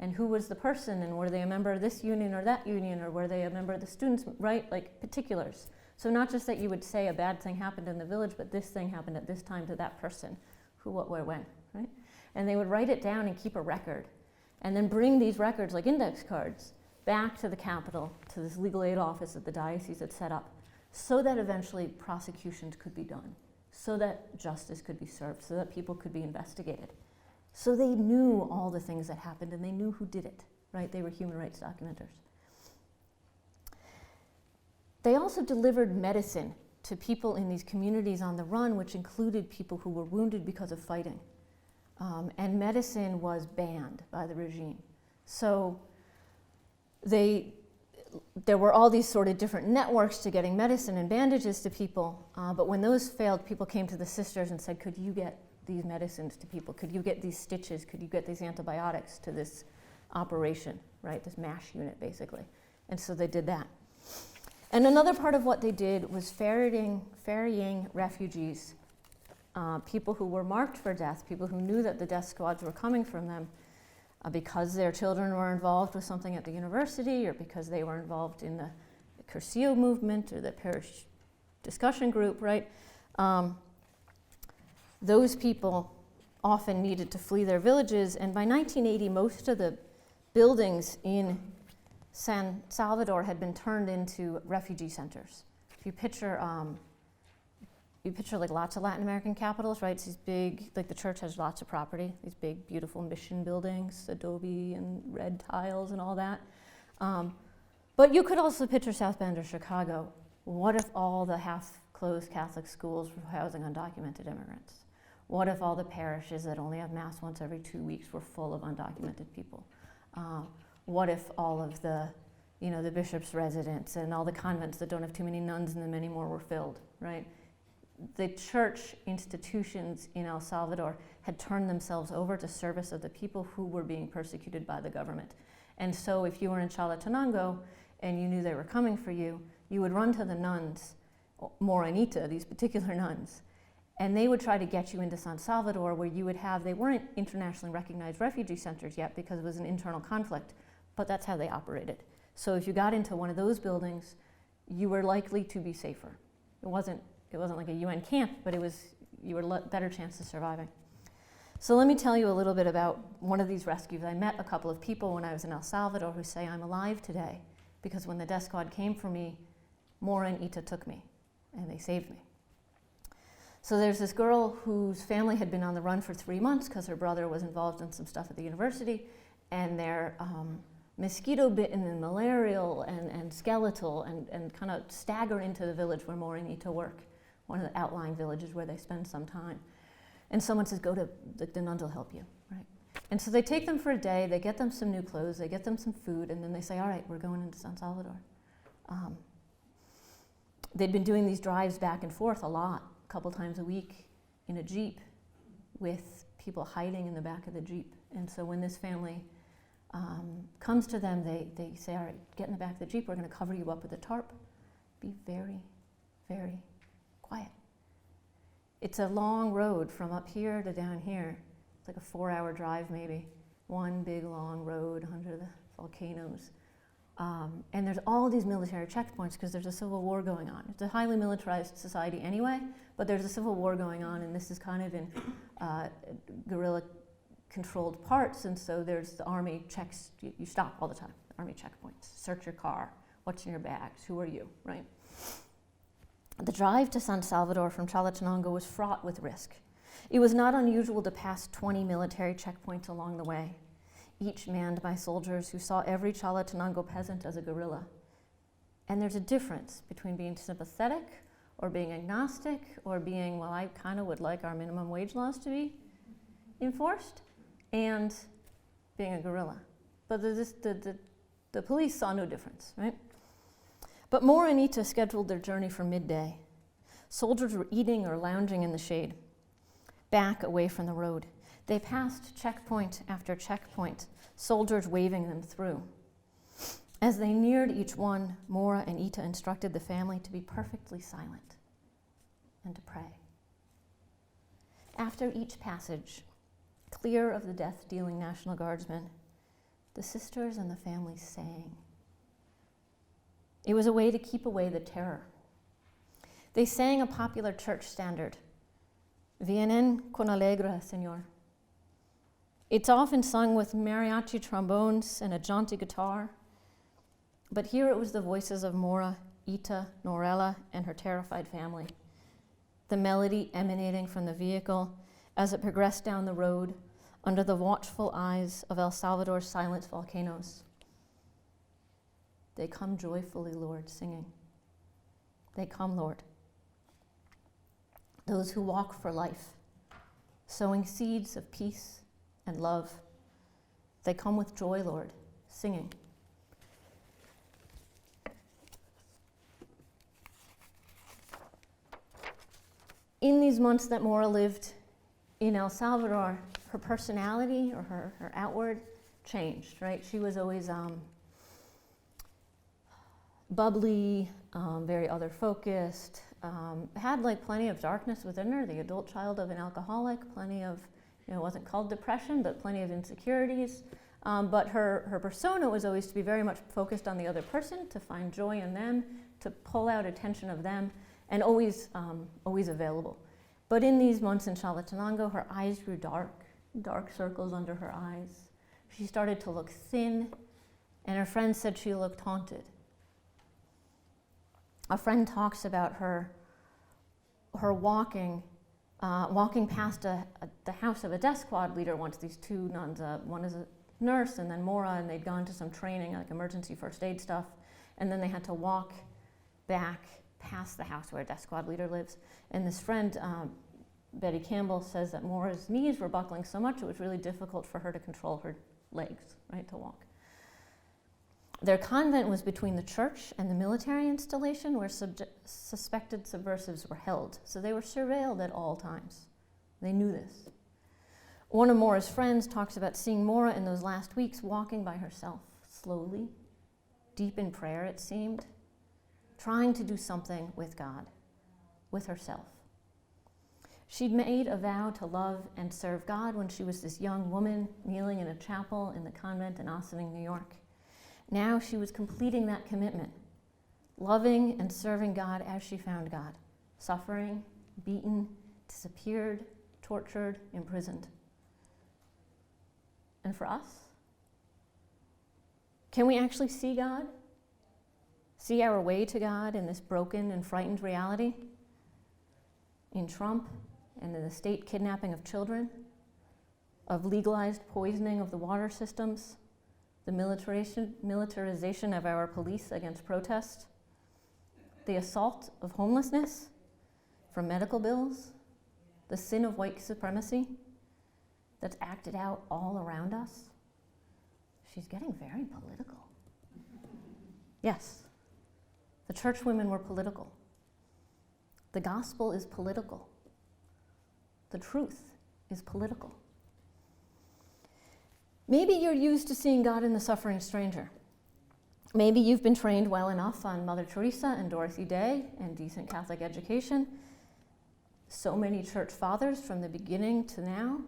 and who was the person, and were they a member of this union or that union, or were they a member of the students, right? Like particulars. So not just that you would say a bad thing happened in the village, but this thing happened at this time to that person, who, what, where, when, right? And they would write it down and keep a record, and then bring these records, like index cards, back to the capital, to this legal aid office that the diocese had set up, so that eventually prosecutions could be done, so that justice could be served, so that people could be investigated. So they knew all the things that happened, and they knew who did it, right? They were human rights documenters. They also delivered medicine to people in these communities on the run, which included people who were wounded because of fighting. And medicine was banned by the regime. So there were all these sort of different networks to getting medicine and bandages to people, but when those failed, people came to the sisters and said, could you get these medicines to people? Could you get these stitches? Could you get these antibiotics to this operation, right? This MASH unit, basically. And so they did that. And another part of what they did was ferrying refugees, people who were marked for death, people who knew that the death squads were coming from them, because their children were involved with something at the university, or because they were involved in the Curcio movement or the parish discussion group, right? Those people often needed to flee their villages, and by 1980, most of the buildings in San Salvador had been turned into refugee centers. If you picture like lots of Latin American capitals, right? It's these big, like the church has lots of property, these big, beautiful mission buildings, adobe and red tiles and all that. But you could also picture South Bend or Chicago. What if all the half-closed Catholic schools were housing undocumented immigrants? What if all the parishes that only have Mass once every 2 weeks were full of undocumented people? What if all of the bishop's residence and all the convents that don't have too many nuns in them anymore were filled, right? The church institutions in El Salvador had turned themselves over to service of the people who were being persecuted by the government. And so if you were in Chalatenango and you knew they were coming for you, you would run to the nuns, Maura and Ita, these particular nuns, and they would try to get you into San Salvador, where you would have, they weren't internationally recognized refugee centers yet because it was an internal conflict, but that's how they operated. So if you got into one of those buildings, you were likely to be safer. It wasn't like a UN camp, but you were better chance of surviving. So let me tell you a little bit about one of these rescues. I met a couple of people when I was in El Salvador who say, I'm alive today because when the death squad came for me, Maura and Ita took me and they saved me. So there's this girl whose family had been on the run for 3 months because her brother was involved in some stuff at the university, and they're mosquito bitten and malarial and skeletal and kind of stagger into the village where Maura and Ita work, one of the outlying villages where they spend some time. And someone says, go to, the nuns will help you, right? And so they take them for a day, they get them some new clothes, they get them some food, and then they say, all right, we're going into San Salvador. They'd been doing these drives back and forth a lot, a couple times a week in a Jeep with people hiding in the back of the Jeep. And so when this family comes to them, they say, all right, get in the back of the Jeep, we're going to cover you up with a tarp. Be very, very quiet. It's a long road from up here to down here. It's like a 4-hour drive maybe. One big long road under the volcanoes. And there's all these military checkpoints because there's a civil war going on. It's a highly militarized society anyway, but there's a civil war going on, and this is kind of in guerrilla-controlled parts, and so there's the army checks, you stop all the time, army checkpoints, search your car, what's in your bags, who are you, right? The drive to San Salvador from Chalatenango was fraught with risk. It was not unusual to pass 20 military checkpoints along the way, each manned by soldiers who saw every Chalatenango peasant as a guerrilla. And there's a difference between being sympathetic or being agnostic or being, well, I kind of would like our minimum wage laws to be enforced, and being a guerrilla. But the police saw no difference, right? But Maura and Ita scheduled their journey for midday. Soldiers were eating or lounging in the shade, back away from the road. They passed checkpoint after checkpoint, soldiers waving them through. As they neared each one, Maura and Ita instructed the family to be perfectly silent and to pray. After each passage, clear of the death-dealing National Guardsmen, the sisters and the family sang. It was a way to keep away the terror. They sang a popular church standard, Vienen con alegre, Señor. It's often sung with mariachi trombones and a jaunty guitar, but here it was the voices of Maura, Ita, Norella, and her terrified family. The melody emanating from the vehicle as it progressed down the road under the watchful eyes of El Salvador's silent volcanoes. They come joyfully, Lord, singing. They come, Lord. Those who walk for life, sowing seeds of peace and love. They come with joy, Lord, singing. In these months that Maura lived in El Salvador, her personality or her outward changed, right? She was always bubbly, very other-focused, had like plenty of darkness within her, the adult child of an alcoholic, plenty of, it wasn't called depression, but plenty of insecurities. But her persona was always to be very much focused on the other person, to find joy in them, to pull out attention of them, and always available. But in these months in Chalatenango, her eyes grew dark circles under her eyes. She started to look thin, and her friends said she looked haunted. A friend talks about her walking past the house of a death squad leader once, these two nuns, one is a nurse and then Maura, and they'd gone to some training, like emergency first aid stuff, and then they had to walk back past the house where a death squad leader lives. And this friend, Betty Campbell, says that Maura's knees were buckling so much it was really difficult for her to control her legs, right, to walk. Their convent was between the church and the military installation where suspected subversives were held, so they were surveilled at all times. They knew this. One of Maura's friends talks about seeing Maura in those last weeks walking by herself, slowly, deep in prayer it seemed, trying to do something with God, with herself. She'd made a vow to love and serve God when she was this young woman kneeling in a chapel in the convent in Ossining, New York. Now she was completing that commitment, loving and serving God as she found God, suffering, beaten, disappeared, tortured, imprisoned. And for us, can we actually see God? See our way to God in this broken and frightened reality? In Trump and in the state kidnapping of children, of legalized poisoning of the water systems, the militarization of our police against protest, the assault of homelessness from medical bills, the sin of white supremacy that's acted out all around us. She's getting very political. Yes, the churchwomen were political. The gospel is political. The truth is political. Maybe you're used to seeing God in the suffering stranger. Maybe you've been trained well enough on Mother Teresa and Dorothy Day and decent Catholic education, so many church fathers from the beginning to now,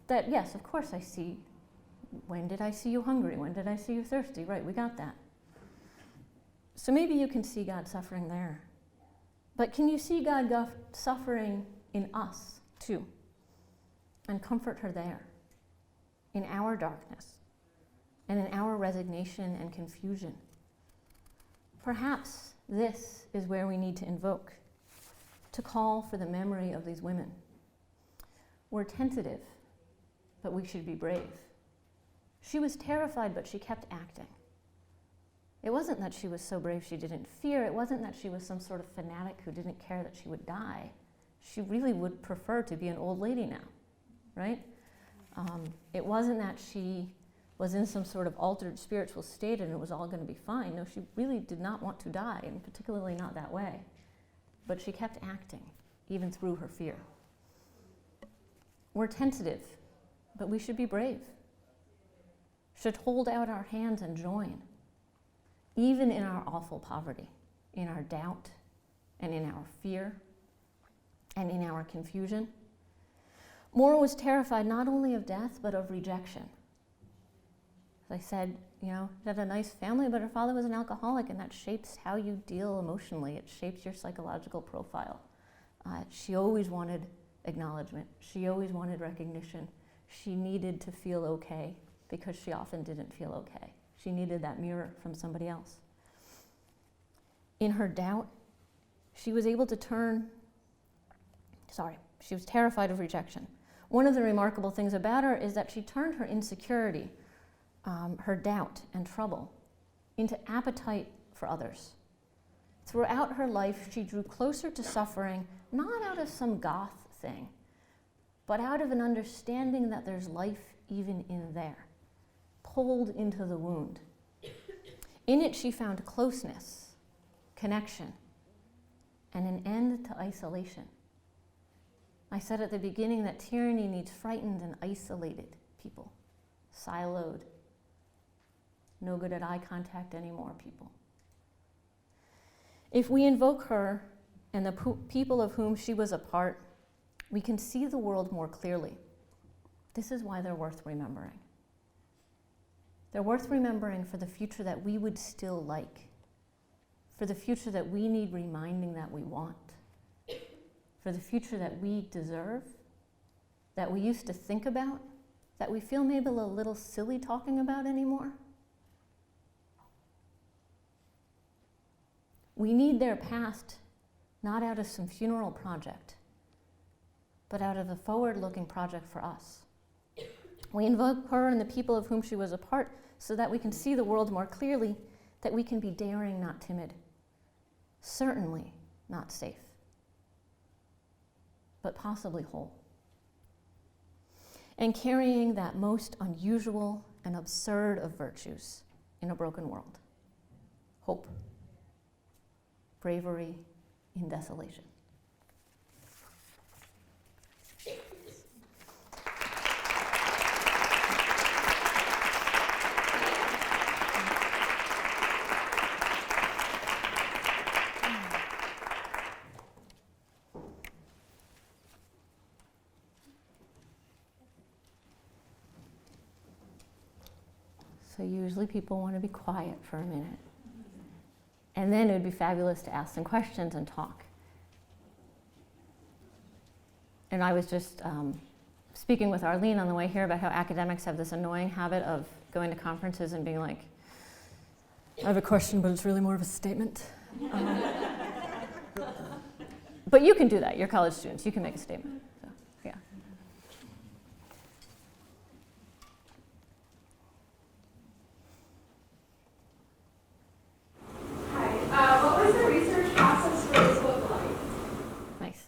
that yes, of course I see, when did I see you hungry? When did I see you thirsty? Right, we got that. So maybe you can see God suffering there. But can you see God suffering in us too? And comfort her there, in our darkness, and in our resignation and confusion. Perhaps this is where we need to invoke, to call for the memory of these women. We're tentative, but we should be brave. She was terrified, but she kept acting. It wasn't that she was so brave she didn't fear. It wasn't that she was some sort of fanatic who didn't care that she would die. She really would prefer to be an old lady now, right? It wasn't that she was in some sort of altered spiritual state and it was all going to be fine. No, she really did not want to die, and particularly not that way. But she kept acting, even through her fear. We're tentative, but we should be brave. Should hold out our hands and join, even in our awful poverty, in our doubt, and in our fear, and in our confusion. Maura was terrified not only of death, but of rejection. As I said, she had a nice family, but her father was an alcoholic, and that shapes how you deal emotionally. It shapes your psychological profile. She always wanted acknowledgement. She always wanted recognition. She needed to feel okay because she often didn't feel okay. She needed that mirror from somebody else. In her doubt, she was able to she was terrified of rejection. One of the remarkable things about her is that she turned her insecurity, her doubt and trouble, into appetite for others. Throughout her life, she drew closer to suffering, not out of some goth thing, but out of an understanding that there's life even in there, pulled into the wound. In it, she found closeness, connection, and an end to isolation. I said at the beginning that tyranny needs frightened and isolated people, siloed, no good at eye contact anymore people. If we invoke her and the people of whom she was a part, we can see the world more clearly. This is why they're worth remembering. They're worth remembering for the future that we would still like, for the future that we need reminding that we want, for the future that we deserve, that we used to think about, that we feel maybe a little silly talking about anymore. We need their past, not out of some funeral project, but out of a forward-looking project for us. We invoke her and the people of whom she was a part so that we can see the world more clearly, that we can be daring, not timid, certainly not safe, but possibly whole. And carrying that most unusual and absurd of virtues in a broken world: hope, bravery in desolation. So usually people want to be quiet for a minute. And then it would be fabulous to ask some questions and talk. And I was just speaking with Eileen on the way here about how academics have this annoying habit of going to conferences and being like, I have a question, but it's really more of a statement. But you can do that. You're college students. You can make a statement. So, yeah.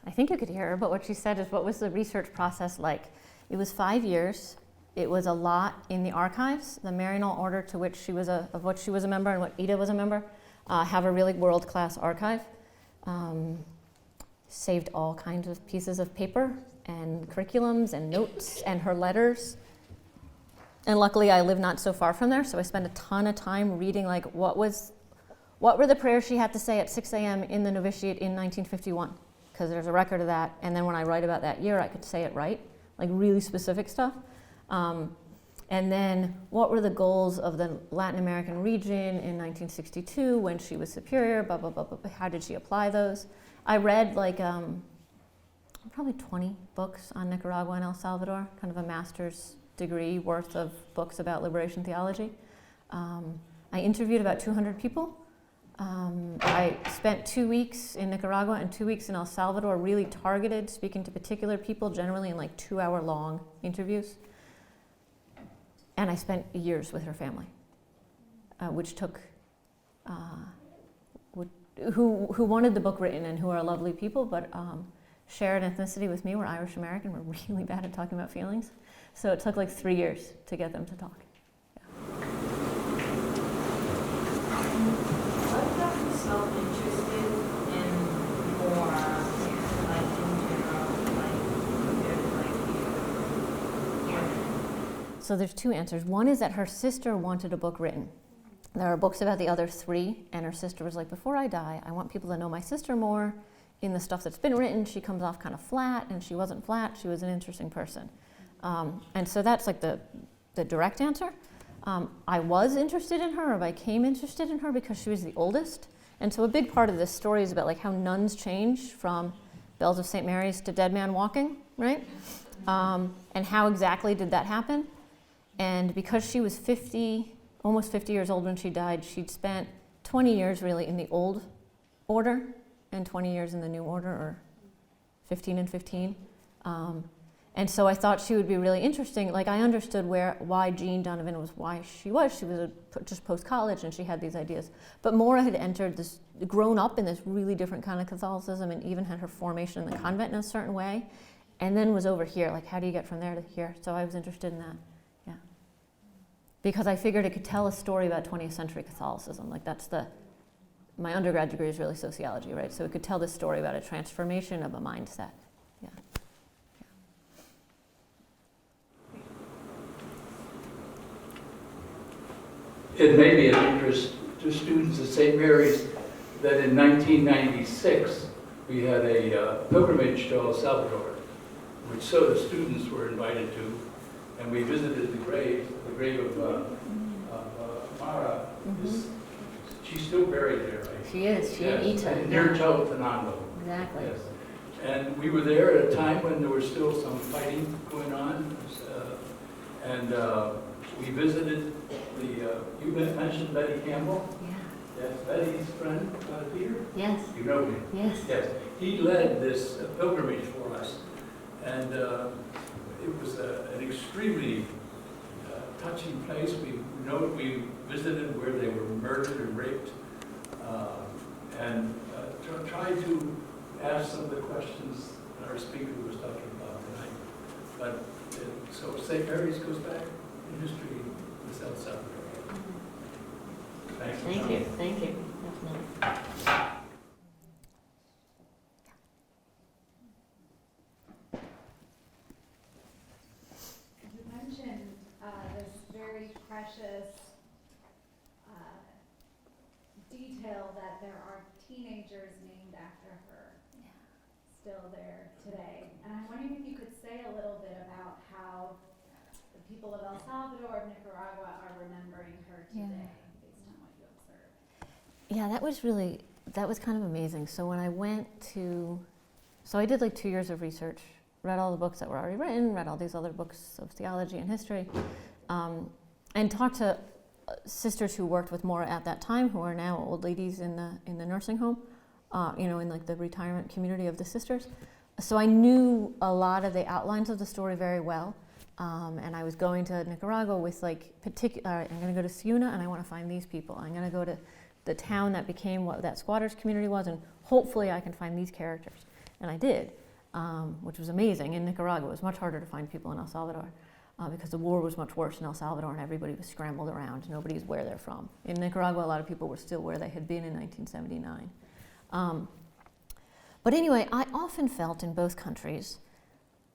I think you could hear her, but what she said is, what was the research process like? It was 5 years. It was a lot in the archives. The Maryknoll Order, to which she was of which she was a member and what Ida was a member, have a really world-class archive. Saved all kinds of pieces of paper and curriculums and notes and her letters. And luckily I live not so far from there, so I spent a ton of time reading what were the prayers she had to say at 6 a.m. in the novitiate in 1951. Because there's a record of that, and then when I write about that year, I could say it right, like really specific stuff. And then what were the goals of the Latin American region in 1962 when she was superior, blah, blah, blah, blah, how did she apply those? I read probably 20 books on Nicaragua and El Salvador, kind of a master's degree worth of books about liberation theology. I interviewed about 200 people. I spent 2 weeks in Nicaragua and 2 weeks in El Salvador, really targeted, speaking to particular people, generally in 2-hour-long interviews. And I spent years with her family, which took, who wanted the book written and who are lovely people, but shared ethnicity with me. We're Irish American. We're really bad at talking about feelings. So it took 3 years to get them to talk. Self-interested in more, in general, So there's two answers. One is that her sister wanted a book written. There are books about the other three, and her sister was like, before I die, I want people to know my sister more. In the stuff that's been written, she comes off kind of flat, and she wasn't flat, she was an interesting person. And so that's the direct answer. I was interested in her, or I became interested in her because she was the oldest. And so a big part of this story is about like how nuns changed from Bells of St. Mary's to Dead Man Walking, right? And how exactly did that happen? And because she was 50, almost 50 years old when she died, she'd spent 20 years really in the old order and 20 years in the new order, or 15 and 15. And so I thought she would be really interesting. Like I understood why Jean Donovan was why she was. She was just post-college and she had these ideas. But Maura had grown up in this really different kind of Catholicism and even had her formation in the convent in a certain way. And then was over here. Like how do you get from there to here? So I was interested in that, yeah. Because I figured it could tell a story about 20th century Catholicism. Like my undergrad degree is really sociology, right? So it could tell this story about a transformation of a mindset, yeah. It may be of interest to students at St. Mary's that in 1996 we had a pilgrimage to El Salvador, which so the students were invited to, and we visited the grave of Maura. She's still buried there, right? She is. She in Ita. Near Chaltenango. Exactly. Yes. And we were there at a time when there was still some fighting going on, and we visited you mentioned Betty Campbell? Yeah. Yes, Betty's friend, Peter? Yes. You know him? Yes. Yes. He led this pilgrimage for us, and it was an extremely touching place. We visited where they were murdered and raped, and tried to ask some of the questions that our speaker was talking about tonight. But so St. Mary's goes back in history with El Salvador. Thanks. Thank you. Thank you. Definitely. You mentioned this very precious detail that there are teenagers named after her still there today. And I'm wondering if you could say a little bit about how the people of El Salvador, of Nicaragua, are remembering her today, based on what you observed. Yeah, that was kind of amazing. So when I I did like 2 years of research, read all the books that were already written, read all these other books of theology and history, and talked to sisters who worked with Maura at that time, who are now old ladies in the nursing home, in like the retirement community of the sisters. So I knew a lot of the outlines of the story very well. And I was going to Nicaragua with like I'm going to go to Ciuna and I want to find these people. I'm going to go to the town that became what that squatters community was, and hopefully I can find these characters. And I did, which was amazing. In Nicaragua, it was much harder to find people in El Salvador because the war was much worse in El Salvador and everybody was scrambled around. Nobody's where they're from. In Nicaragua, a lot of people were still where they had been in 1979. But anyway, I often felt in both countries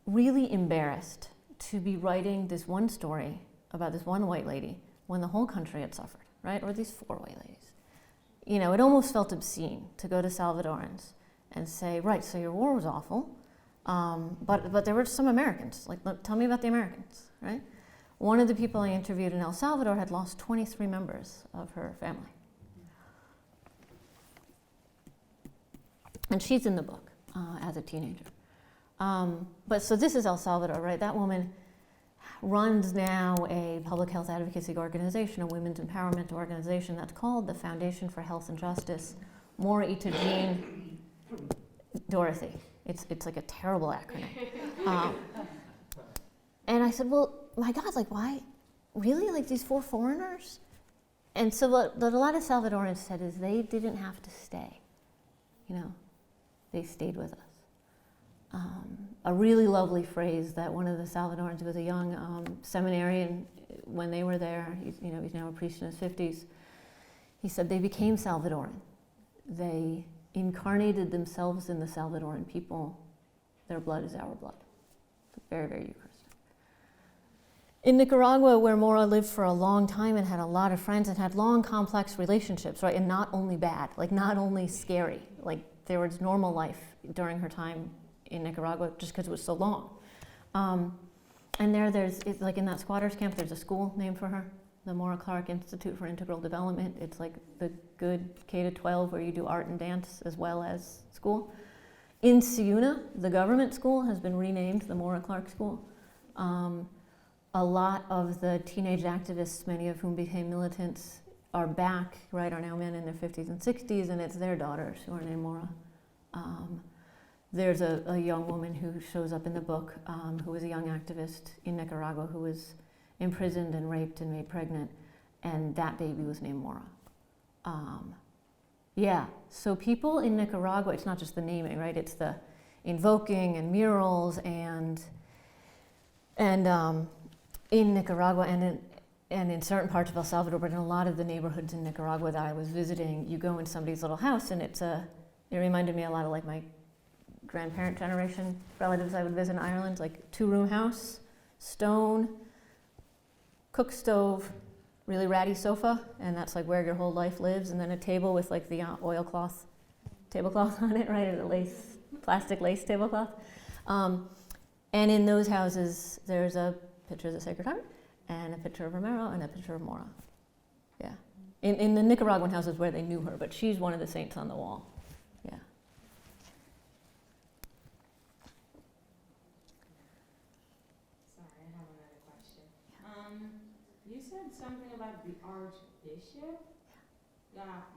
really embarrassed to be writing this one story about this one white lady when the whole country had suffered, right? Or these 4 white ladies. It almost felt obscene to go to Salvadorans and say, right, so your war was awful, but there were some Americans. Like, tell me about the Americans, right? One of the people I interviewed in El Salvador had lost 23 members of her family. And she's in the book as a teenager. But so this is El Salvador, right? That woman runs now a public health advocacy organization, a women's empowerment organization that's called the Foundation for Health and Justice, Maura Jean Dorothy. It's like a terrible acronym. And I said, well, my God, like why? Really? Like these 4 foreigners? And so what a lot of Salvadorans said is they didn't have to stay. They stayed with us. A really lovely phrase that one of the Salvadorans, who was a young seminarian when they were there, he's now a priest in his 50s, he said they became Salvadoran. They incarnated themselves in the Salvadoran people. Their blood is our blood. Very, very Eucharistic. In Nicaragua, where Maura lived for a long time and had a lot of friends and had long, complex relationships, right? And not only bad, like not only scary, like there was normal life during her time in Nicaragua just because it was so long. And it's like in that squatters camp, there's a school named for her. the Maura Clarke Institute for Integral Development. It's like the good K-12 where you do art and dance as well as school. In Siuna, the government school has been renamed the Maura Clarke School. A lot of the teenage activists, many of whom became militants, are back, right, are now men in their 50s and 60s, and it's their daughters who are named Maura. There's a young woman who shows up in the book who was a young activist in Nicaragua who was imprisoned and raped and made pregnant, and that baby was named Maura. Yeah, so people in Nicaragua, it's not just the naming, right? It's the invoking and murals and in Nicaragua and in certain parts of El Salvador, but in a lot of the neighborhoods in Nicaragua that I was visiting, you go in somebody's little house and it reminded me a lot of like my grandparent generation relatives I would visit in Ireland, like 2-room house, stone, cook stove, really ratty sofa, and that's like where your whole life lives, and then a table with like the oilcloth tablecloth on it, right, or the plastic lace tablecloth. And in those houses, there's a picture of the Sacred Heart, and a picture of Romero, and a picture of Maura. Yeah. In the Nicaraguan houses where they knew her, but she's one of the saints on the wall. Yeah. Sorry, I have another question. You said something about the archbishop got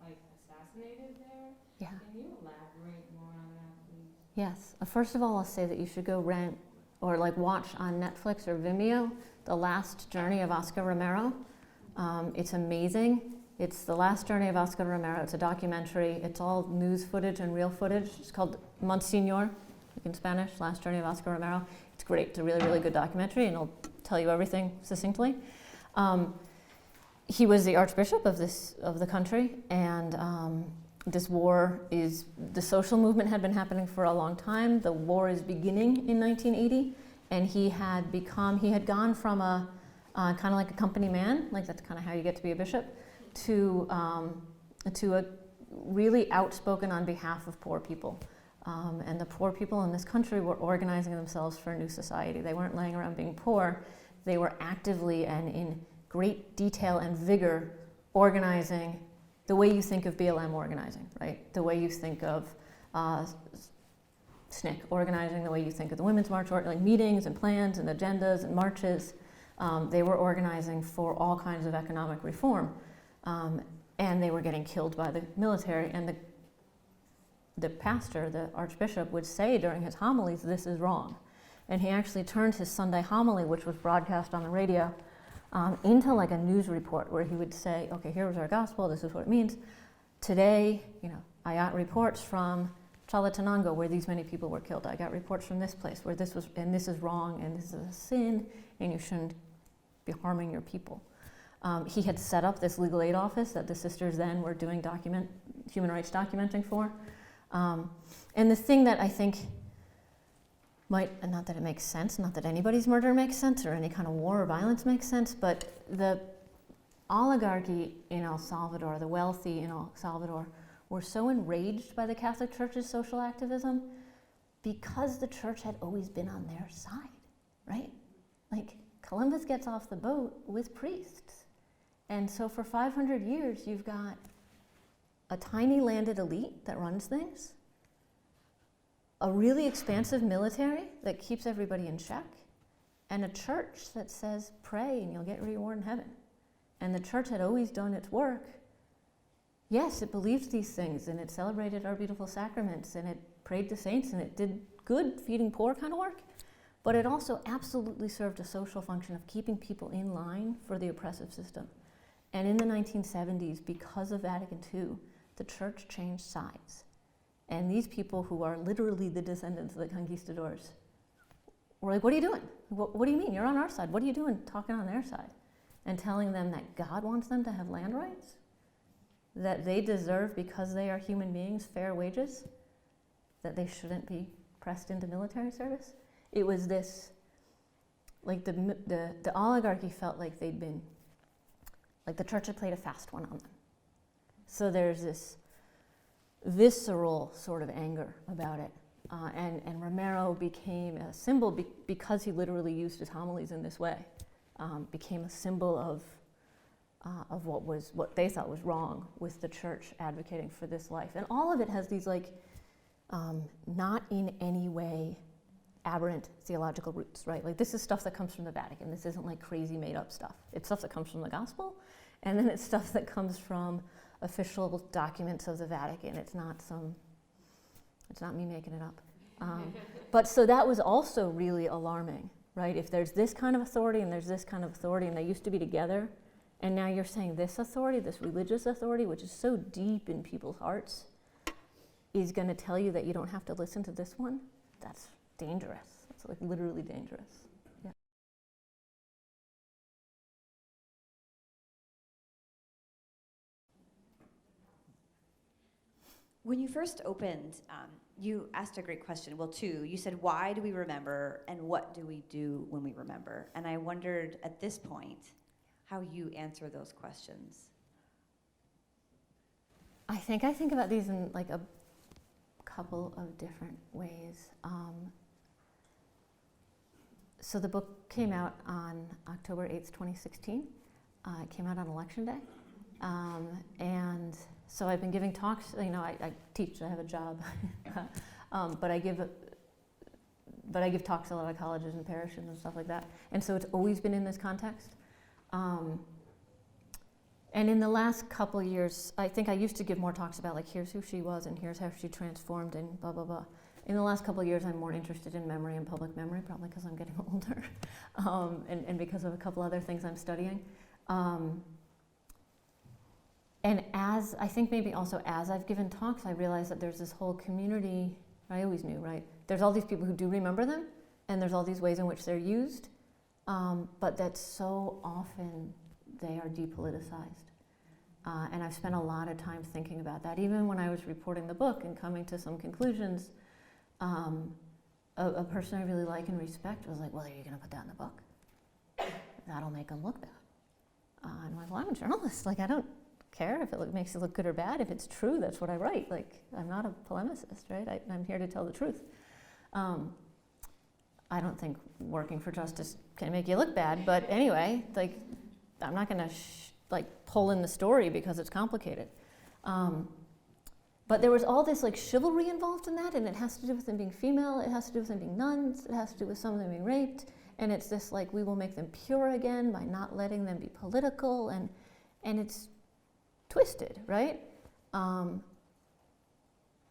like assassinated there. Yeah. Can you elaborate more on that, please? Yes. First of all, I'll say that you should go rent or like watch on Netflix or Vimeo The Last Journey of Oscar Romero. It's amazing. It's The Last Journey of Oscar Romero. It's a documentary. It's all news footage and real footage. It's called Monsignor, like in Spanish, Last Journey of Oscar Romero. It's great. It's a really, really good documentary, and it'll tell you everything succinctly. He was the archbishop of the country, and this war the social movement had been happening for a long time. The war is beginning in 1980, and he had gone from a kind of like a company man, like that's kind of how you get to be a bishop, to a really outspoken on behalf of poor people. And the poor people in this country were organizing themselves for a new society. They weren't laying around being poor. They were actively and in great detail and vigor organizing the way you think of BLM organizing, right? The way you think of SNCC organizing, the way you think of the Women's March, like meetings and plans and agendas and marches. They were organizing for all kinds of economic reform. And they were getting killed by the military. And the pastor, the archbishop, would say during his homilies, this is wrong. And he actually turned his Sunday homily, which was broadcast on the radio, into like a news report where he would say, okay, here's our gospel, this is what it means. Today, I got reports from Chalatenango where these many people were killed. I got reports from this place where this is wrong, and this is a sin, and you shouldn't be harming your people. He had set up this legal aid office that the sisters then were doing human rights documenting for. And the thing that I think not that it makes sense, not that anybody's murder makes sense or any kind of war or violence makes sense, but the oligarchy in El Salvador, the wealthy in El Salvador, were so enraged by the Catholic Church's social activism because the church had always been on their side, right? Like Columbus gets off the boat with priests. And so for 500 years, you've got a tiny landed elite that runs things, a really expansive military that keeps everybody in check, and a church that says, pray and you'll get your reward in heaven. And the church had always done its work. Yes, it believed these things, and it celebrated our beautiful sacraments, and it prayed the saints, and it did good feeding poor kind of work, but it also absolutely served a social function of keeping people in line for the oppressive system. And in the 1970s, because of Vatican II, the church changed sides. And these people who are literally the descendants of the conquistadors were like, what are you doing? What do you mean? You're on our side. What are you doing talking on their side? And telling them that God wants them to have land rights, that they deserve, because they are human beings, fair wages, that they shouldn't be pressed into military service. It was this, like the oligarchy felt like they'd been, like the church had played a fast one on them. So there's this visceral sort of anger about it. And Romero became a symbol because he literally used his homilies in this way, became a symbol of of what they thought was wrong with the church advocating for this life. And all of it has these like not in any way aberrant theological roots, right? Like this is stuff that comes from the Vatican. This isn't like crazy made up stuff. It's stuff that comes from the gospel, and then it's stuff that comes from official documents of the Vatican. It's not me making it up. But so that was also really alarming, right? If there's this kind of authority and there's this kind of authority and they used to be together, and now you're saying this authority, this religious authority, which is so deep in people's hearts, is going to tell you that you don't have to listen to this one, that's dangerous. It's like literally dangerous. Yeah. When you first opened, you asked a great question. Well, two. You said, why do we remember, and what do we do when we remember? And I wondered at this point how you answer those questions. I think about these in like a couple of different ways. So the book came out on October 8th, 2016. It came out on Election Day. And so I've been giving talks, I teach, I have a job, but I give talks at a lot of colleges and parishes and stuff like that. And so it's always been in this context. And in the last couple of years, I think I used to give more talks about like, here's who she was and here's how she transformed and blah, blah, blah. In the last couple of years, I'm more interested in memory and public memory, probably because I'm getting older, and because of a couple other things I'm studying. And I think maybe also as I've given talks, I realized that there's this whole community, I always knew, right? There's all these people who do remember them, and there's all these ways in which they're used, but that so often they are depoliticized. And I've spent a lot of time thinking about that. Even when I was reporting the book and coming to some conclusions, a person I really like and respect was like, well, are you going to put that in the book? That'll make them look bad. And I'm like, well, I'm a journalist. Like, I don't care if it makes it look good or bad. If it's true, that's what I write. Like, I'm not a polemicist, right? I'm here to tell the truth. I don't think working for justice can make you look bad, but anyway, like, I'm not going to pull in the story because it's complicated. But there was all this like chivalry involved in that, and it has to do with them being female, it has to do with them being nuns, it has to do with some of them being raped, and it's this like, we will make them pure again by not letting them be political, and it's twisted, right? And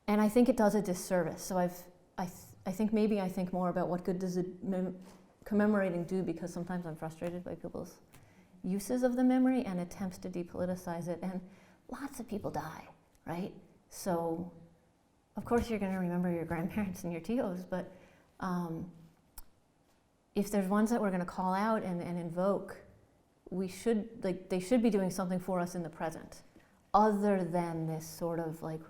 I think it does a disservice. So I think more about what good does commemorating do, because sometimes I'm frustrated by people's uses of the memory and attempts to depoliticize it, and lots of people die, right? So of course you're going to remember your grandparents and your tios, but if there's ones that we're going to call out and invoke, they should be doing something for us in the present, other than this sort of like,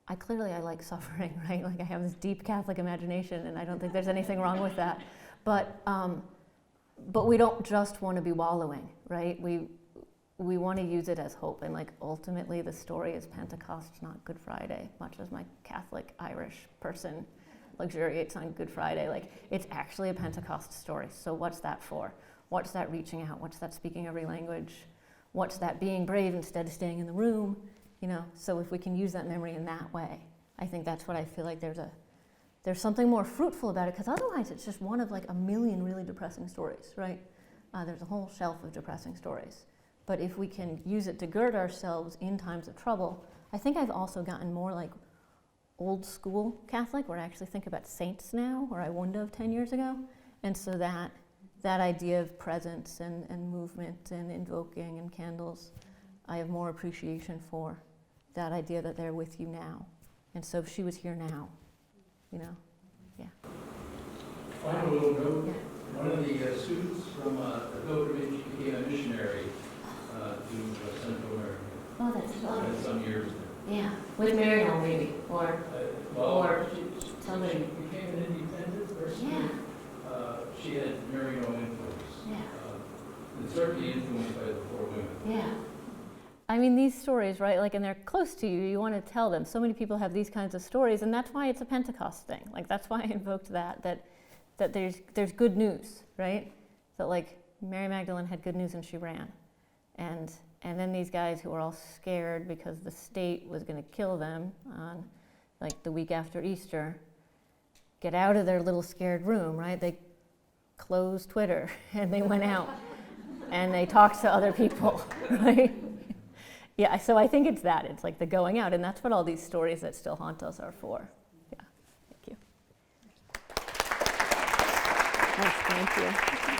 I like suffering, right? Like I have this deep Catholic imagination, and I don't think there's anything wrong with that. But we don't just want to be wallowing, right? We want to use it as hope, and like ultimately the story is Pentecost, not Good Friday, much as my Catholic Irish person luxuriates on Good Friday. Like, it's actually a Pentecost story. So what's that for? What's that reaching out? What's that speaking every language? What's that being brave instead of staying in the room? So if we can use that memory in that way, I think that's what I feel like there's something more fruitful about it, because otherwise it's just one of like a million really depressing stories, right? There's a whole shelf of depressing stories. But if we can use it to gird ourselves in times of trouble, I think I've also gotten more like old school Catholic, where I actually think about saints now, where I wouldn't have 10 years ago. And so that idea of presence and movement and invoking and candles, I have more appreciation for that idea that they're with you now. And so if she was here now, yeah. Final little note, yeah. One of the students from the pilgrimage became a missionary to Central America. Oh, that's fun. Spent some years there. Yeah, with Mariel maybe, or somebody. She became an independent person. Yeah. She had Mariel influence. Yeah. And certainly influenced by the four women. Yeah. I mean, these stories, right, like, and they're close to you, you want to tell them. So many people have these kinds of stories, and that's why it's a Pentecost thing. Like, that's why I invoked that there's good news, right? That, like, Mary Magdalene had good news and she ran. And then these guys who were all scared because the state was going to kill them on like the week after Easter, get out of their little scared room, right? They closed Twitter and they went out and they talked to other people, right? Yeah, so I think it's that. It's like the going out, and that's what all these stories that still haunt us are for. Yeah, thank you. Thank you.